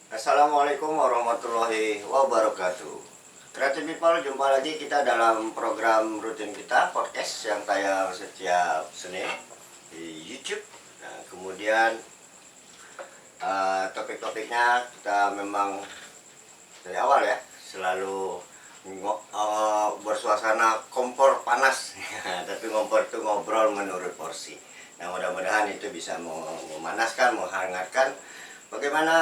Assalamualaikum warahmatullahi wabarakatuh. Creative People, jumpa lagi kita dalam program rutin kita podcast yang tayang setiap Senin di YouTube. Nah, kemudian topik-topiknya kita memang dari awal ya selalu bersuasana kompor panas, tapi kompor itu ngobrol menurut porsi. Nah, mudah-mudahan itu bisa memanaskan, menghangatkan bagaimana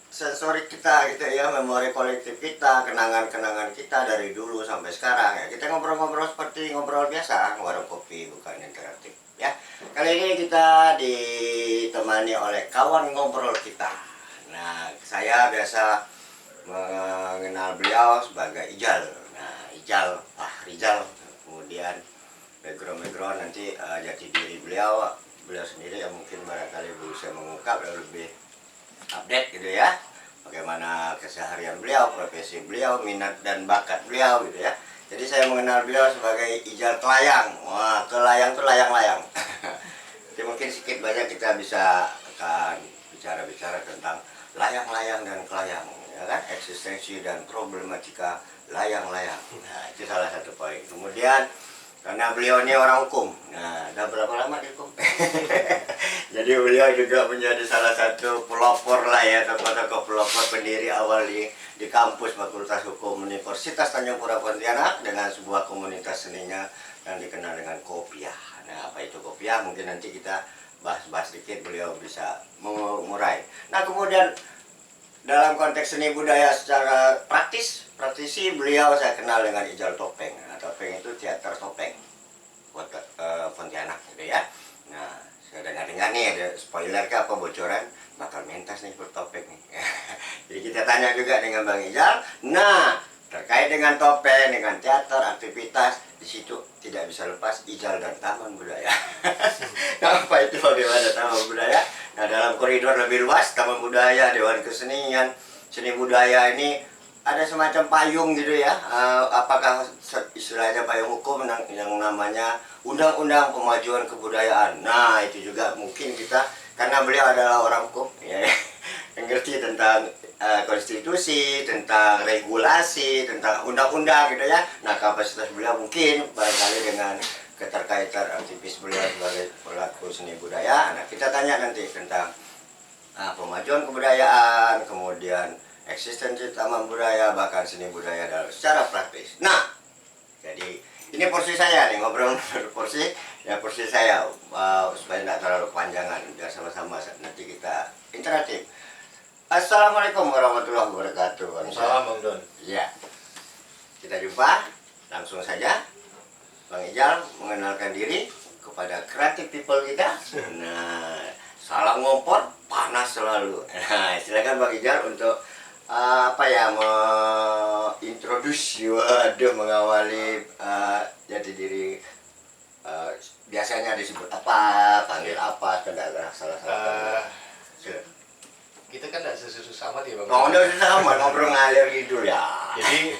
sensorik kita gitu ya, memori kolektif kita, kenangan-kenangan kita dari dulu sampai sekarang ya. Kita ngobrol-ngobrol seperti ngobrol biasa, warung kopi bukan interaktif ya. Kali ini kita ditemani oleh kawan ngobrol kita. Nah, saya biasa mengenal beliau sebagai Ijal. Nah, Rijal. Kemudian background nanti jati diri beliau sendiri yang mungkin barangkali bisa mengungkap lebih update gitu ya, bagaimana keseharian beliau, profesi beliau, minat dan bakat beliau gitu ya. Jadi saya mengenal beliau sebagai Ijal Kelayang. Wah, kelayang tuh layang-layang. Jadi mungkin sedikit banyak kita bisa akan bicara-bicara tentang layang-layang dan kelayang, ya kan, eksistensi dan problematika layang-layang. Nah, itu salah satu poin. Kemudian karena beliau ini orang hukum. Nah, udah berapa lama di hukum? Jadi beliau juga menjadi salah satu pelopor lah ya, tokoh-tokoh pelopor pendiri awal di kampus Fakultas Hukum Universitas Tanjung Pura Pontianak dengan sebuah komunitas seninya yang dikenal dengan Kopiah. Nah, apa itu Kopiah? Mungkin nanti kita bahas-bahas sedikit, beliau bisa mengurai. Nah, kemudian dalam konteks seni budaya secara praktisi beliau saya kenal dengan Ijal Topeng. Nah, topeng itu teater topeng Pontianak gitu ya. Nah, saya dengar-dengar nih ada spoiler ke apa bocoran bakal mentas nih bertopeng nih. Jadi kita tanya juga dengan Bang Ijal. Nah, terkait dengan topeng, dengan teater, aktivitas, di situ tidak bisa lepas Ijal dan Taman Budaya. Nah, apa itu bagaimana Taman Budaya? Nah, dalam koridor lebih luas, Taman Budaya, Dewan Kesenian, Seni Budaya ini ada semacam payung gitu ya. Apakah istilahnya payung hukum yang namanya Undang-Undang Pemajuan Kebudayaan. Nah, itu juga mungkin kita, karena beliau adalah orang hukum, ya, yang ngerti tentang konstitusi, tentang regulasi, tentang undang-undang gitu ya. Nah, kapasitas beliau mungkin barangkali dengan keterkaitan aktivis beliau sebagai pelaku seni budaya. Nah, kita tanya nanti tentang pemajuan kebudayaan, kemudian eksistensi taman budaya, bahkan seni budaya dalam secara praktis. Nah, jadi ini porsi saya nih, ngobrol porsi ya, porsi saya supaya tidak terlalu kepanjangan, biar sama-sama nanti kita interaktif. Assalamualaikum warahmatullahi wabarakatuh. Salam Bang Don. Ya, kita jumpa langsung saja. Bang Ijal mengenalkan diri kepada creative people kita. Nah, salam ngompor panas selalu. Nah, silakan Bang Ijal untuk introduce, waduh, mengawali jati diri. Biasanya disebut apa, panggil apa, salah Kita kan tidak susah amat ya Bang. Oh, udah sama ngobrol ngalir gitu ya. Jadi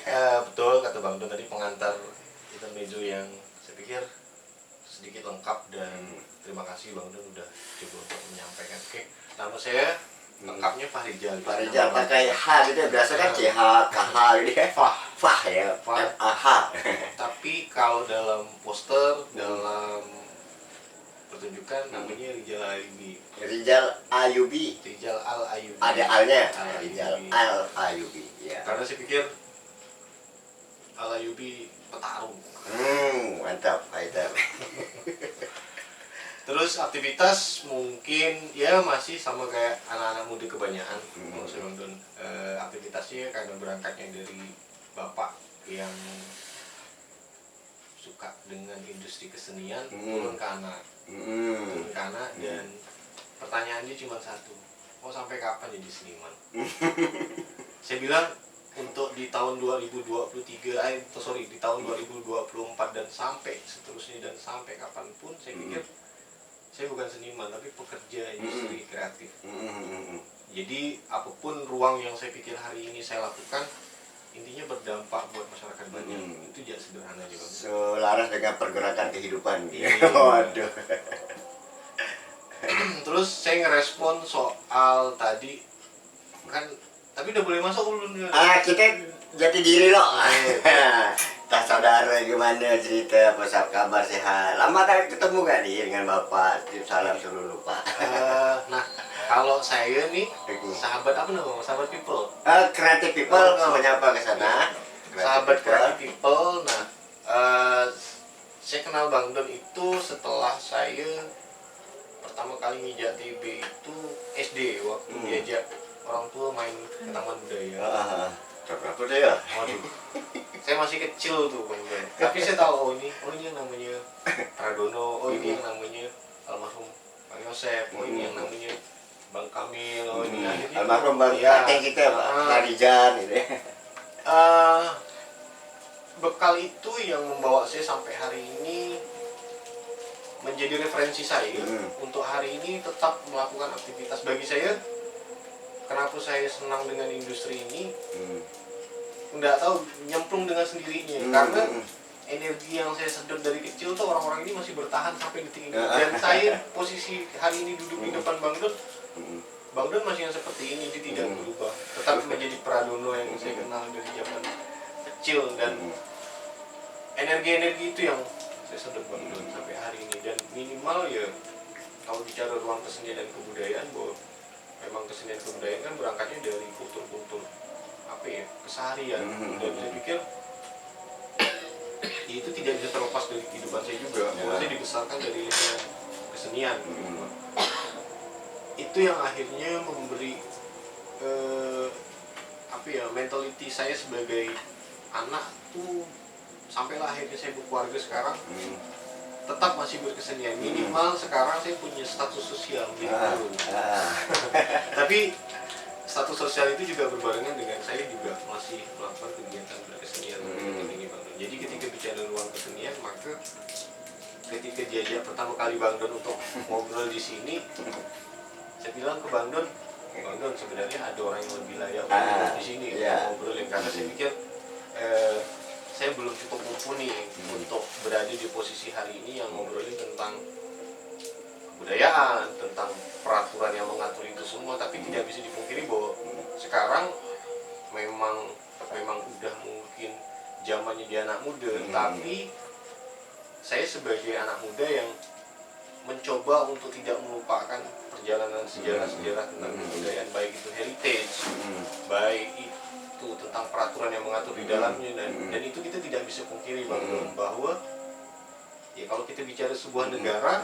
betul kata Bang Don tadi, pengantar intermezzo yang saya pikir sedikit lengkap, dan terima kasih Bang Don udah coba untuk menyampaikan. Oke, nama saya lengkapnya Fahrijal. Fahrijal pakai H gitu ya, biasa kan CH, KH gitu ya. Fah ya, H. Tapi kalau dalam poster, dalam pertunjukan namanya Rijal Ayubi. Rijal Ayubi. Rijal Al Ayubi. Ada alnya. Al-Ayubi. Rijal Al Ayubi. Ya. Karena saya pikir Al Ayubi petarung. Mantap, mantap. Terus aktivitas mungkin ya masih sama kayak anak-anak muda kebanyakan. Kalau saya nonton aktivitasnya karena berangkatnya dari bapak yang suka dengan industri kesenian, turun ke anak. Turun ke anak, dan pertanyaannya cuma satu, mau sampai kapan jadi seniman? Saya bilang untuk di tahun 2023, di tahun 2024 dan sampai seterusnya dan sampai kapanpun, saya pikir saya bukan seniman tapi pekerja industri kreatif. Jadi apapun ruang yang saya pikir hari ini saya lakukan, intinya berdampak buat masyarakat banyak. Itu aja sederhana aja Bang. Selaras dengan pergerakan kehidupan. Waduh. Terus saya ngerespon soal tadi kan tapi udah boleh masuk belum dia? Kita jati diri loh. Tak saudara gimana cerita, apa kabar, sehat? Lama kan ketemu gak nih dengan Bapak? Salam seluruh Pak. Nah, kalau saya nih sahabat apa namanya? Sahabat people. Creative people menyapa ke sana. Sahabat creative people. Nah, saya kenal Bang Don itu setelah saya pertama kali ngijak TB itu SD, waktu diajak orang tua main ke Taman Budaya. Berapa deh ya? Waduh, saya masih kecil tuh Bang Don. Tapi saya tahu ini yang namanya Pradono, ini yang namanya almarhum Bang Yosep, ini yang namanya Bang Kamil, ini akhirnya almarhum Bang Kakek kita, Pak Rijan gitu ya. Bekal itu yang membawa saya sampai hari ini menjadi referensi saya untuk hari ini tetap melakukan aktivitas. Bagi saya, kenapa saya senang dengan industri ini, nggak tahu, nyemplung dengan sendirinya. Karena energi yang saya sedot dari kecil tuh orang-orang ini masih bertahan sampai detik ini. Dan saya posisi hari ini duduk di depan Bang Don masih yang seperti ini, dia tidak berubah. Tetap menjadi Pradono yang saya kenal dari zaman kecil, dan energi-energi itu yang saya sedot Bang Don sampai hari ini. Dan minimal ya kalau bicara ruang kesenian dan kebudayaan, bahwa memang kesenian kebudayaan kan berangkatnya dari kultur-kultur keseharian, dan saya pikir itu tidak bisa terlepas dari kehidupan saya juga. Bahwa saya dibesarkan dari lingkungan kesenian. Itu yang akhirnya memberi mentality saya sebagai anak tuh, sampailah akhirnya saya berkeluarga sekarang tetap masih berkesenian. Minimal sekarang saya punya status sosial gitu. Tapi status sosial itu juga berbarengan dengan saya juga masih melakukan kegiatan berkesenian ini Bang Don. Jadi ketika bicara ruang kesenian, maka ketika diajak pertama kali Bang Don untuk ngobrol di sini, saya bilang ke Bang Don sebenarnya ada orang yang lebih layak untuk di sini ngobrolin, karena saya pikir saya belum cukup mumpuni untuk berada di posisi hari ini yang ngobrolin tentang kebudayaan, tentang peraturan yang mengatur itu semua. Tapi tidak bisa dipungkiri bahwa sekarang memang udah mungkin zamannya dia anak muda, tapi saya sebagai anak muda yang mencoba untuk tidak melupakan perjalanan sejarah-sejarah tentang kebudayaan, baik itu heritage, baik itu tentang peraturan yang mengatur di dalamnya, dan itu kita tidak bisa pungkiri bahwa ya kalau kita bicara sebuah negara,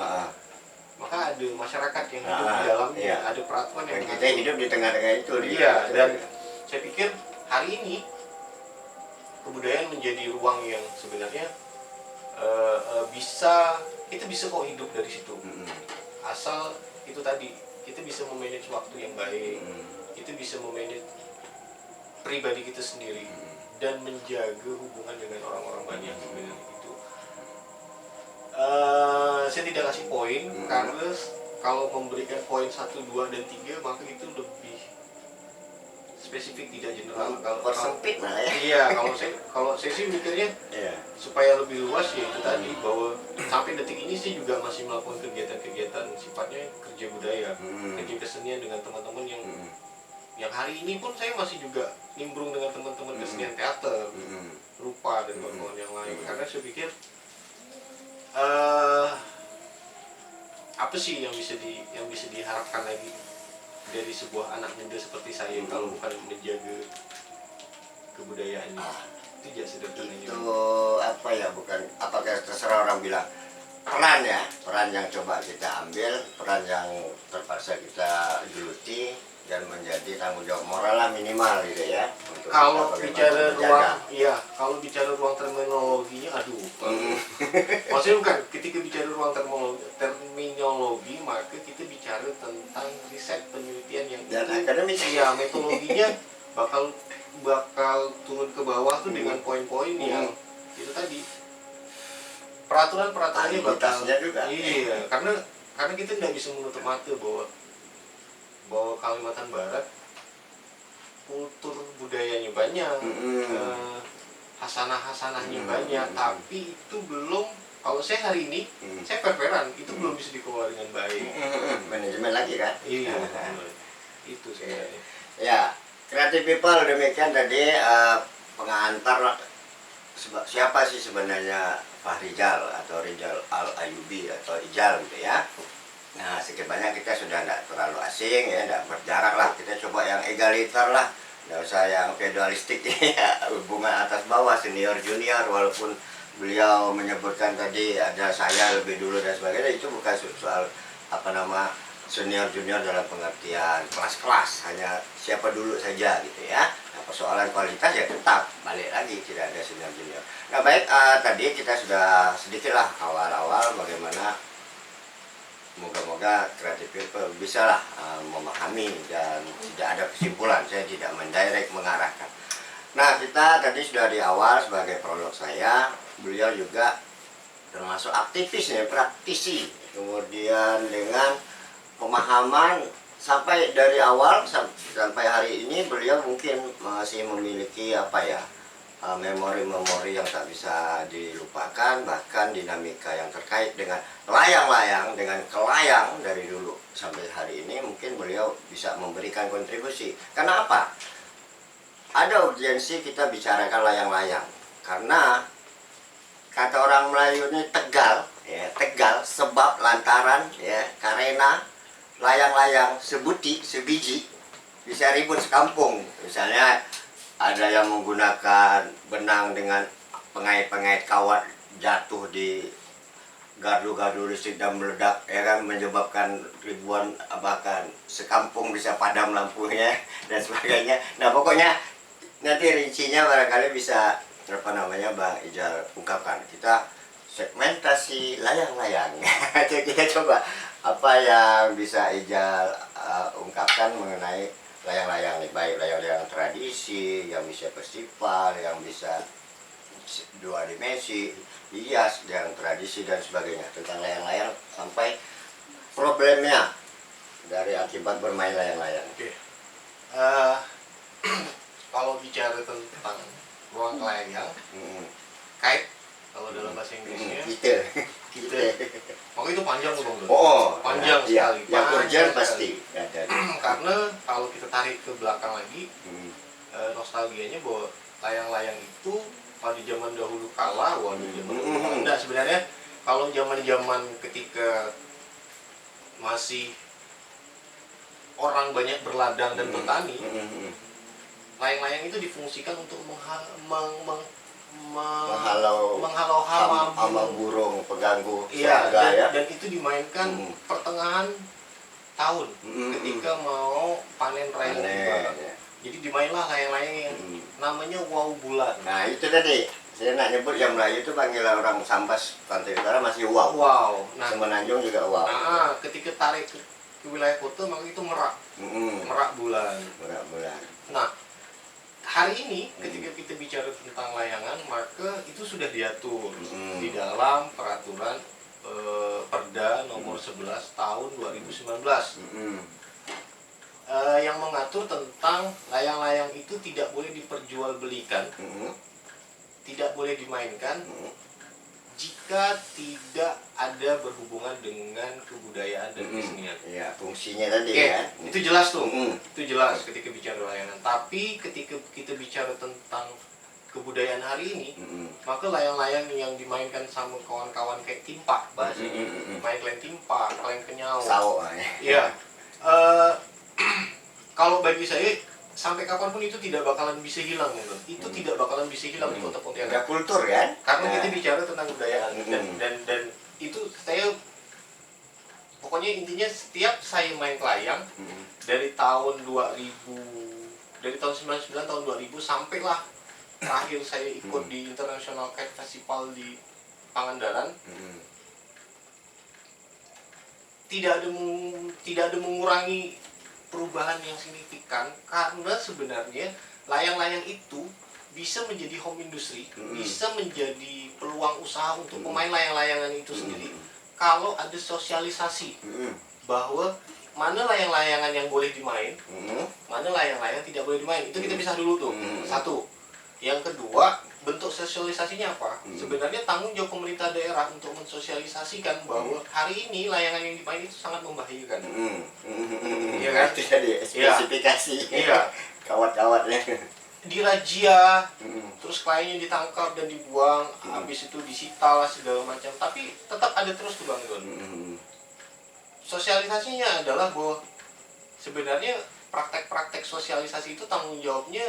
maka ada masyarakat yang hidup di dalamnya, ada peraturan yang kita hidup di tengah-tengah itu. Dan saya pikir hari ini kebudayaan menjadi ruang yang sebenarnya kita bisa kok hidup dari situ, asal itu tadi kita bisa memanage waktu yang baik, kita bisa memanage pribadi kita sendiri, dan menjaga hubungan dengan orang-orang banyak. Sebenarnya itu saya tidak kasih poin, karena kalau memberikan poin 1, 2, dan 3 maka itu lebih spesifik, tidak general. Kalau persempit malah ya. Iya, kalau saya sih mikirnya supaya lebih luas, ya itu tadi, bahwa sampai detik ini saya juga masih melakukan kegiatan-kegiatan sifatnya kerja budaya, kerja kesenian dengan teman-teman yang hari ini pun saya masih juga nimbrung dengan teman-teman kesenian teater, rupa, dan kawan-kawan yang lain. Karena saya pikir apa sih yang bisa diharapkan lagi dari sebuah anak muda seperti saya kalau bukan menjaga kebudayaannya. Itu aja sederhananya. Itu apa ya, bukan apakah terserah orang bilang peran yang coba kita ambil, peran yang terpaksa kita geluti, dan menjadi tanggung jawab moral lah minimal gitu ya. Kalau bicara ruang terminologinya, maksudnya bukan, ketika bicara ruang terminologi, maka kita bicara tentang riset penelitian yang dan akademis. Ya, metodologinya bakal turun ke bawah tuh dengan poin-poin yang itu tadi, peraturannya bakal juga. Iya, karena kita nggak bisa menutup mata bahwa Kalimantan Barat kultur budayanya banyak, hasanah-hasanahnya banyak, tapi itu belum, kalau saya hari ini saya perperan, itu belum bisa dikelola dengan baik. Manajemen lagi kan? Iya, itu sebenarnya. Ya, Creative people, demikian tadi pengantar siapa sih sebenarnya Fahrizal atau Rizal Al Ayubi atau Ijal gitu ya. Nah, sedikit banyak kita sudah tidak terlalu asing ya, tidak berjarak lah. Kita coba yang egaliter lah, tidak usah yang feudalistik ya, hubungan atas bawah, senior junior. Walaupun beliau menyebutkan tadi ada saya lebih dulu dan sebagainya, itu bukan soal senior junior dalam pengertian kelas-kelas, hanya siapa dulu saja gitu ya. Nah, persoalan kualitas ya tetap balik lagi, tidak ada senior junior. Nah baik, tadi kita sudah sedikitlah awal-awal bagaimana moga-moga kreatif people bisa lah memahami dan tidak ada kesimpulan. Saya tidak mendirect mengarahkan. Nah, kita tadi sudah di awal sebagai prolog saya, beliau juga termasuk aktivis ya, praktisi. Kemudian dengan pemahaman sampai dari awal sampai hari ini beliau mungkin masih memiliki memori-memori yang tak bisa dilupakan, bahkan dinamika yang terkait dengan layang-layang, dengan kelayang dari dulu sampai hari ini mungkin beliau bisa memberikan kontribusi. Karena apa? Ada urgensi kita bicarakan layang-layang, karena kata orang Melayu ini tegal, ya, tegal sebab lantaran ya, karena layang-layang sebiji bisa ribut sekampung. Misalnya ada yang menggunakan benang dengan pengait-pengait kawat jatuh di gardu-gardu listrik dan meledak ya kan, menyebabkan ribuan bahkan sekampung bisa padam lampunya dan sebagainya. Nah pokoknya nanti rincinya barangkali bisa Bang Ijal ungkapkan. Kita segmentasi layang-layang. Kita coba apa yang bisa Ijal ungkapkan mengenai layang-layang nih, baik layang-layang tradisi, yang bisa festival, yang bisa dua dimensi, hias, yang tradisi dan sebagainya, tentang layang-layang sampai problemnya dari akibat bermain layang-layang. Oke. Kalau bicara tentang ruang layang, kite kalau dalam bahasa Inggrisnya, Kita. itu panjang loh Bang. Panjang iya, sekali. yang urgent sekali. pasti ada. Karena kalau kita tarik ke belakang lagi, nostalgianya bahwa layang-layang itu pada zaman dahulu kala, enggak sebenarnya kalau zaman-zaman ketika masih orang banyak berladang dan bertani, layang-layang itu difungsikan untuk menghalau hama burung pengganggu serangga ya. Dan itu dimainkan pertengahan tahun ketika mau panen raya tiba. Jadi dimainlah layang-layang yang namanya wow bulan. Nah itu tadi saya nak nyebut yang Melayu itu panggilan orang Sambas Pantai Utara masih wow. Nah, Semenanjung juga wow. Ketika tarik ke wilayah kota maka itu merak bulan. Merak bulan. Nah, hari ini ketika kita bicara tentang layangan, maka itu sudah diatur di dalam peraturan Perda nomor 11 tahun 2019 yang mengatur tentang layang-layang itu tidak boleh diperjualbelikan, tidak boleh dimainkan jika tidak ada berhubungan dengan kebudayaan dan kesenian. Iya, fungsinya tadi ya. Itu jelas tuh. Itu jelas ketika bicara layangan. Tapi ketika kita bicara tentang kebudayaan hari ini, maka layang-layang yang dimainkan sama kawan-kawan kayak timpak bahasanya, main kalian timpak, kalian kenyau. Iya. Kalau bagi saya sampai kapanpun itu tidak bakalan bisa hilang, itu tidak bakalan bisa hilang di kota Pontianak. Ada kultur kan? Karena kita bicara tentang kebudayaan dan itu saya pokoknya intinya setiap saya main layang dari tahun 99 tahun 2000 sampailah terakhir saya ikut di International Kite Festival di Pangandaran, tidak ada mengurangi perubahan yang signifikan, karena sebenarnya layang-layang itu bisa menjadi home industry, bisa menjadi peluang usaha untuk pemain layang-layangan itu sendiri. Kalau ada sosialisasi bahwa mana layang-layangan yang boleh dimain, mana layang-layang tidak boleh dimain, itu kita pisah dulu tuh. Satu. Yang kedua, bentuk sosialisasinya apa? Sebenarnya tanggung jawab pemerintah daerah untuk mensosialisasikan bahwa hari ini layangan yang dimain itu sangat membahayakan. Iya kan? Itu tadi spesifikasi. Iya. kawat-kawatnya. Dirazia, terus kliennya ditangkap dan dibuang, habis itu disita lah segala macam, tapi tetap ada terus tuh Bang Don. Sosialisasinya adalah bahwa sebenarnya praktek-praktek sosialisasi itu tanggung jawabnya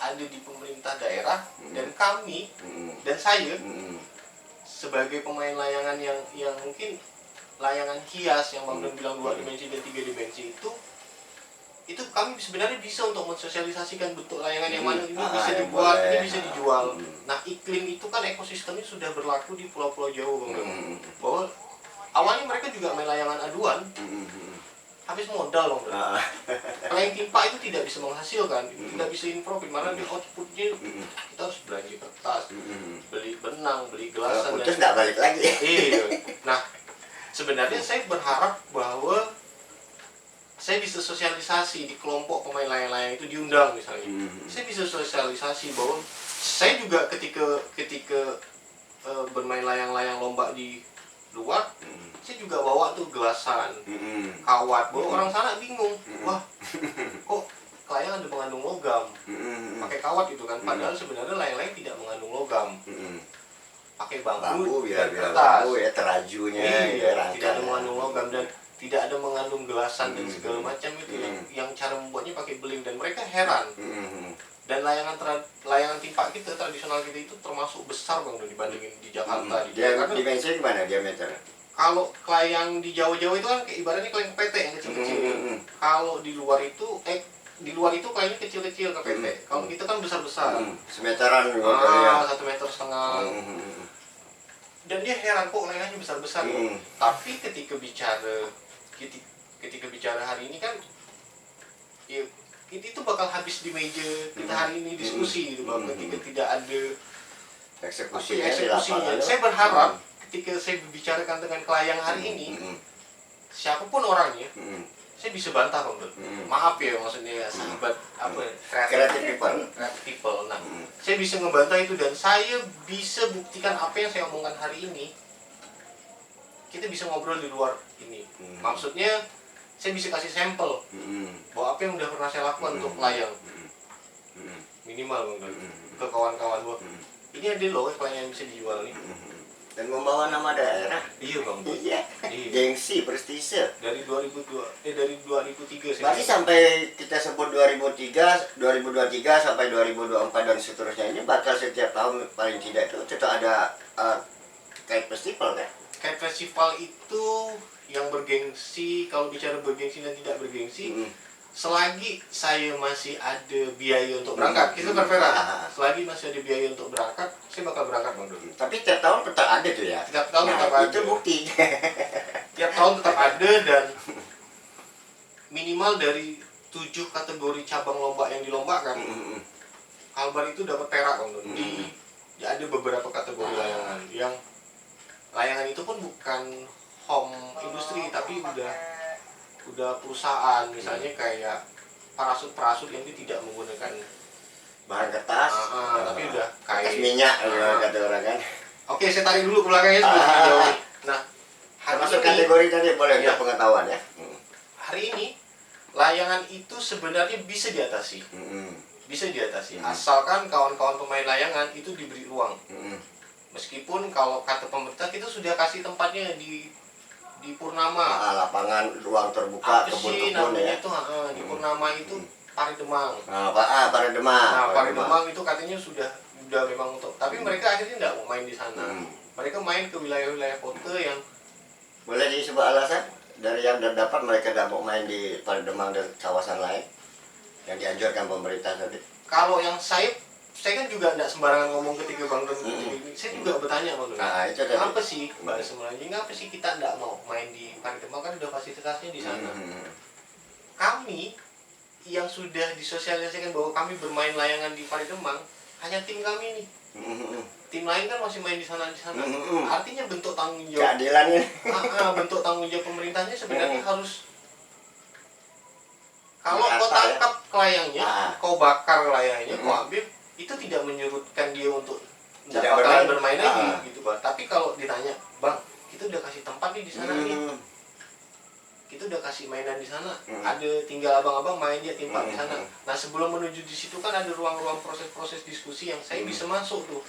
ada di pemerintah daerah dan kami dan saya sebagai pemain layangan yang mungkin layangan hias yang Bang Don bilang 2 dimensi dan 3 dimensi itu kami sebenarnya bisa untuk mensosialisasikan bentuk layangan yang mana ini bisa dibuat, ini bisa dijual. Nah, iklim itu kan ekosistemnya sudah berlaku di pulau-pulau Jawa, Bang. Bahwa awalnya mereka juga main layangan aduan, habis modal, Bang. Layang timpa itu tidak bisa menghasilkan, tidak bisa in profit, mana di outputnya kita harus belanja kertas, beli benang, beli gelasan. Terus nggak balik lagi. Iya. Nah, sebenarnya saya berharap bahwa saya bisa sosialisasi di kelompok pemain layang-layang itu diundang misalnya. Saya bisa sosialisasi bahwa saya juga ketika bermain layang-layang lomba di luar, saya juga bawa tuh gelasan, kawat. Bahwa orang sana bingung, wah kok layang ada mengandung logam, pakai kawat itu kan. Padahal sebenarnya layang-layang tidak mengandung logam. Pakai bambu dan kertas. Ya, terajunya, tidak ada mengandung logam dan tidak ada mengandung gelasan dan segala macam itu yang cara membuatnya pakai beling, dan mereka heran. Dan layangan timpa kita tradisional kita itu termasuk besar Bang dibandingin di Jakarta. Dia dimensinya gimana diameter? Kalau layang di Jawa-Jawa itu kan kayak ibaratnya layang PT yang kecil-kecil. Kalau di luar itu layangnya kecil-kecil ke PT. Kalau kita kan besar-besar. Semeteran juga 1,5 meter. Dan dia heran kok layangnya besar-besar. Tapi ketika bicara hari ini kan ya, itu bakal habis di meja kita hari ini diskusi gitu Bang, ketika tidak ada eksekusinya. Saya berharap ketika saya berbicarakan dengan klien hari ini, siapapun orangnya, saya bisa bantah Bang. Maaf ya, maksudnya sahabat creative people. Nah, saya bisa ngebantah itu dan saya bisa buktikan apa yang saya omongkan hari ini. Kita bisa ngobrol di luar ini. Maksudnya saya bisa kasih sampel bahwa apa yang udah pernah saya lakukan untuk layang minimal Bang, ke kawan-kawan bahwa ini ada loh klien yang bisa dijual nih. Dan membawa nama daerah. Iya Bang. Iya. Gengsi, prestise. Dari 2003 saya. Berarti sampai kita sebut 2023 sampai 2024 dan seterusnya ini bakal setiap tahun paling tidak itu tetap ada kayak festival kan? Kayak festival itu yang bergengsi, kalau bicara bergengsi dan tidak bergengsi, selagi saya masih ada biaya untuk berangkat, kita berperan. Selagi masih ada biaya untuk berangkat, saya bakal berangkat Bang Dodi. Tapi tiap tahun tetap ada tuh ya? Tiap tahun tetap ada. Itu bukti. Tiap tahun tetap ada dan minimal dari 7 kategori cabang lomba yang dilombakan, Kalbar itu dapat perak Bang Dodi. Ada beberapa kategori layangan yang layangan itu pun bukan home industri tapi udah perusahaan, misalnya kayak parasut yang tidak menggunakan bahan kertas, tapi udah kayak minyak kata orang kan. Oke, saya tarik dulu ke belakangnya sebelum dijawab. Nah, termasuk kategori tadi boleh ya pengetahuan ya. Hari ini layangan itu sebenarnya bisa diatasi. Bisa diatasi asalkan kawan-kawan pemain layangan itu diberi ruang. Meskipun kalau kata pemerintah kita sudah kasih tempatnya di Purnama, lapangan ruang terbuka, kebun-kebun ya. Itu di Purnama itu Pari Demang. Pari Demang. Nah, Pari Demang itu katanya sudah memang untuk, tapi mereka akhirnya tidak mau main di sana. Mereka main ke wilayah-wilayah kota yang boleh disebut alasan dari yang dapat mereka tidak mau main di Pari Demang dan kawasan lain yang dianjurkan pemerintah tadi. Kalau yang saya kan juga tidak sembarangan ngomong ketika Bang Don ini. Saya juga bertanya Bang Don. Kenapa sih bahasa Melayu? Kenapa sih kita tidak mau main di Pari Demang, kan udah fasilitasnya di sana. Kami yang sudah disosialisasikan bahwa kami bermain layangan di Pari Demang hanya tim kami nih. Tim lain kan masih main di sana. Artinya bentuk tanggung jawab. Keadilannya. Bentuk tanggung jawab pemerintahnya sebenarnya harus, kalau kau tangkap layangnya, kau bakar layangnya, kau ambil, itu tidak menyurutkan dia untuk tidak bakalan bermain lagi gitu Bang. Tapi kalau ditanya, Bang, kita udah kasih tempat nih di sana nih, kita udah kasih mainan di sana, ada tinggal abang-abang main dia timpa di sana. Nah sebelum menuju di situ kan ada ruang-ruang proses-proses diskusi yang saya bisa masuk tuh,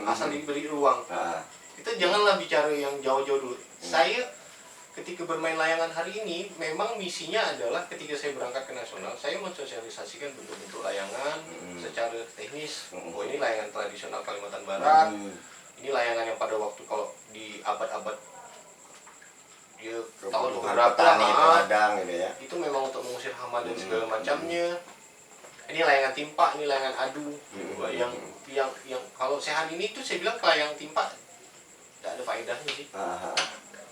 asal diberi ruang. Kita janganlah bicara yang jauh-jauh dulu. Saya ketika bermain layangan hari ini, memang misinya adalah ketika saya berangkat ke nasional, saya mensosialisasikan bentuk-bentuk layangan secara teknis. Oh ini layangan tradisional Kalimantan Barat, ini layangan yang pada waktu kalau di abad-abad dia tahun beberapa ladang gitu ya. Itu memang untuk mengusir hama dan segala macamnya. Ini layangan timpa, ini layangan adu. Yang kalau saya hari ini tuh saya bilang ke layangan timpa tidak ada faedahnya sih.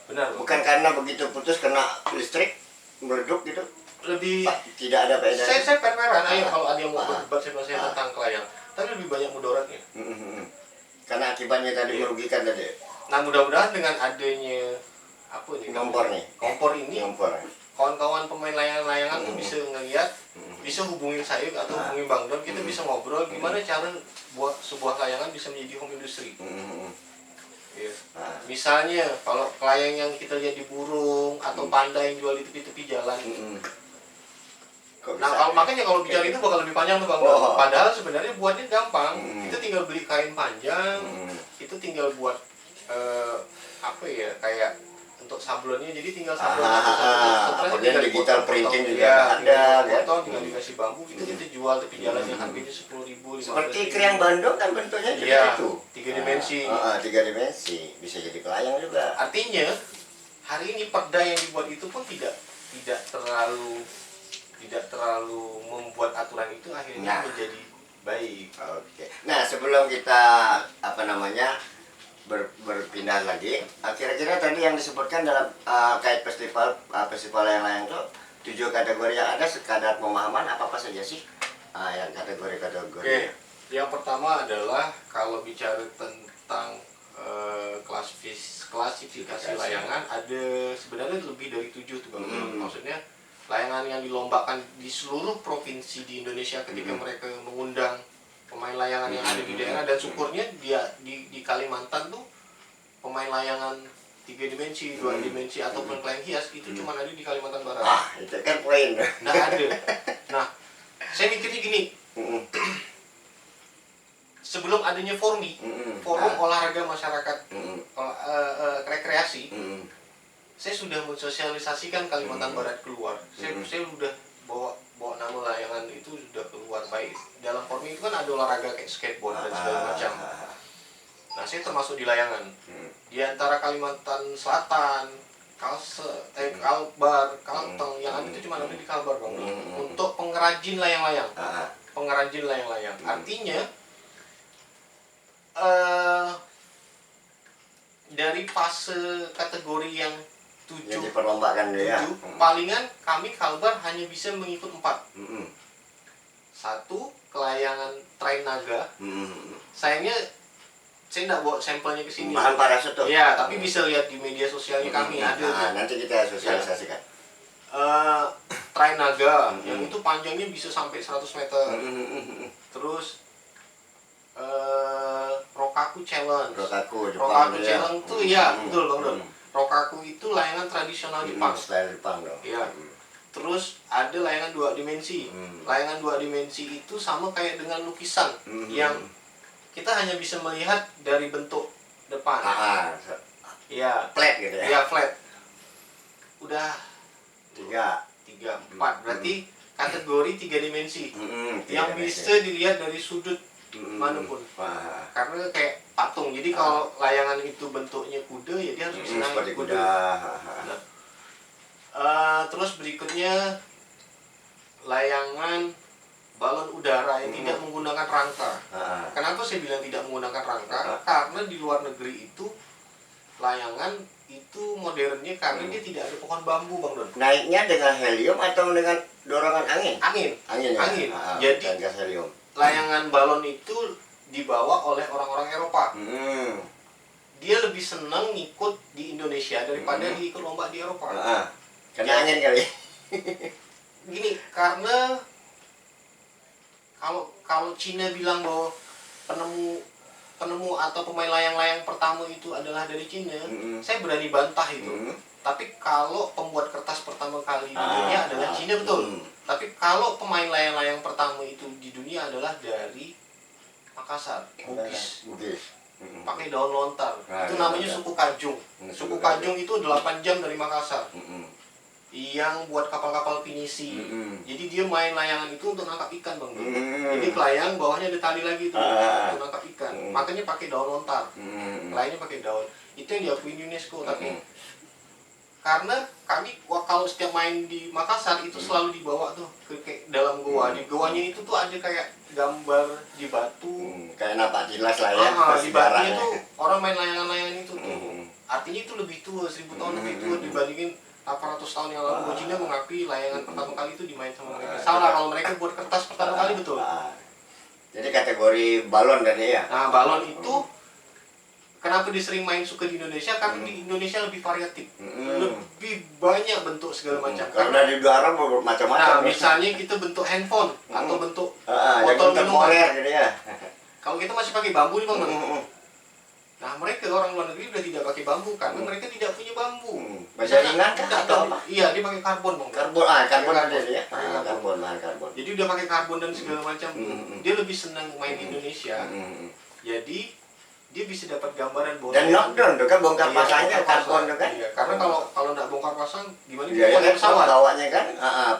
Benar. Bukan karena begitu putus kena listrik meredup gitu. Lebih tidak ada faedahnya. Saya per-peran ayo kalau ada yang mau berdebat sama saya tentang kelayang. Tapi lebih banyak mudaratnya. Karena akibatnya tadi merugikan tadi. Nah mudah-mudahan dengan adanya apa ini kompor ini kawan-kawan pemain layangan-layangan tuh bisa ngelihat, bisa hubungin saya atau hubungin Bang Don, kita bisa ngobrol gimana cara buat sebuah layangan bisa menjadi home industry. Ya. Misalnya kalau layang yang kita lihat di burung atau panda yang jual di tepi-tepi jalan. Nah kalau makanya kalau bicara itu bakal lebih panjang tuh Bang Don. Padahal sebenarnya buatnya gampang. Kita tinggal beli kain panjang, itu tinggal buat apa ya kayak untuk sablonnya, jadi tinggal sablon kemudian digital printing juga ada kan, tinggal dikasih bambu itu kita jual tepi jalan yang harganya 10.000. Seperti kriang Bandung kan bentuknya juga itu 3 dimensi. 3 dimensi bisa jadi kelayang juga. Artinya hari ini perda yang dibuat itu pun tidak terlalu membuat aturan itu akhirnya menjadi baik. Oke. Nah sebelum kita berpindah lagi, kira-kira tadi yang disebutkan dalam kait festival layang-layang itu 7 kategori yang ada, sekadar pemahaman apa saja sih yang kategori-kategori? Oke. Yang pertama adalah kalau bicara tentang klasifikasi layangan, ada sebenarnya lebih dari 7 tuh Bang. Maksudnya layangan yang dilombakan di seluruh provinsi di Indonesia ketika mereka mengundang pemain layangan yang ada di daerah, dan syukurnya dia di Kalimantan tuh pemain layangan 3 dimensi, 2 dimensi ataupun layang hias itu cuma ada di Kalimantan Barat. Itu kan poin. Nah ada. Nah saya mikirnya gini, sebelum adanya forum olahraga masyarakat rekreasi, saya sudah mensosialisasikan Kalimantan Barat keluar. Saya sudah bawa nama layangan itu sudah keluar. Baik dalam forum itu kan ada olahraga kayak skateboard dan segala macam. Nah saya termasuk di layangan. Di antara Kalimantan Selatan, Kalbar, Kalteng, yang ada itu cuma ada di Kalbar Bang. Untuk pengrajin layang-layang. Pengrajin layang-layang. Artinya dari fase kategori yang 7 diperlombakan ya. Palingan kami Kalbar hanya bisa mengikut 4. Satu kelayangan train naga. Sayangnya saya tidak bawa sampelnya ke sini. Bahan parasut tuh. Ya, tapi bisa lihat di media sosialnya kami ada. Nanti kita sosialisasikan. Train naga yang itu panjangnya bisa sampai 100 meter. Terus Rokaku Challenge. Rokaku Challenge tuh ya, betul Bang Don. Rokaku itu layangan tradisional Jepang. Style Jepang dong. Iya. Terus ada layangan 2 dimensi. Layangan 2 dimensi itu sama kayak dengan lukisan yang kita hanya bisa melihat dari bentuk depan. Iya. Flat gitu ya. Iya flat. Udah 3, 4 berarti kategori 3 dimensi. Yang bisa dilihat dari sudut manapun. Karena kayak patung. Jadi kalau layangan itu bentuknya kuda ya dia harus bisa naik seperti kuda. Terus berikutnya layangan balon udara yang tidak menggunakan rangka. Kenapa saya bilang tidak menggunakan rangka? Karena di luar negeri itu layangan itu modernnya karena dia tidak ada pohon bambu Bang Don. Naiknya dengan helium atau dengan dorongan angin? Angin. Ya? Jadi gas helium. Layangan balon itu dibawa oleh orang-orang Eropa. Dia lebih senang ngikut di Indonesia daripada diikut lomba di Eropa. Karena angin kali. Gini, karena kalau Cina bilang bahwa penemu atau pemain layang-layang pertama itu adalah dari Cina, saya berani bantah itu. Tapi kalau pembuat kertas pertama kali di dunia adalah Cina, betul. Tapi kalau pemain layang-layang pertama itu di dunia adalah dari Makassar, Bugis. Pakai daun lontar. Itu namanya suku Kajung. Suku Kajung itu 8 jam dari Makassar. Yang buat kapal-kapal pinisi. Jadi dia main layangan itu untuk nangkap ikan, Bang. Jadi pelayang bawahnya ada tali lagi itu untuk nangkap ikan. Makanya pakai daun lontar. Lainnya pakai daun. Itu yang diakui UNESCO. Tapi karena kami kalau setiap main di Makassar itu selalu dibawa tuh ke dalam goa. Di goanya itu tuh ada kayak gambar di batu. Kayak napak tilas lah ya. Di batunya tuh orang main layangan-layangan itu tuh. Artinya itu lebih tua, 1000 tahun lebih tua dibandingin 800 tahun yang lalu. Cina mengakui layangan pertama kali itu dimain sama mereka. Salah kalau mereka buat kertas pertama kali, betul. Jadi kategori balon tadi ya. Nah, balon itu kenapa disering main suka di Indonesia? Karena di Indonesia lebih variatif, lebih banyak bentuk segala macam. Karena di luar macam-macam. Nah, misalnya kita bentuk handphone atau bentuk botol minuman gitu ya. Kalau kita masih pakai bambu nih, Bang. Nah, mereka orang luar negeri udah tidak pakai bambu karena mereka tidak punya bambu. Bisa ringan kan atau apa? Iya, dia pakai karbon, Bang. Karbon ada ya. Karbon. Jadi udah pakai karbon dan segala macam. Dia lebih senang main di Indonesia. Jadi dia bisa dapat gambaran bahwa dan knockdown tuh kan bongkar pasangnya karbon tuh kan. Iya, karena kalau nggak bongkar pasang gimana dia kan pesawat bawanya kan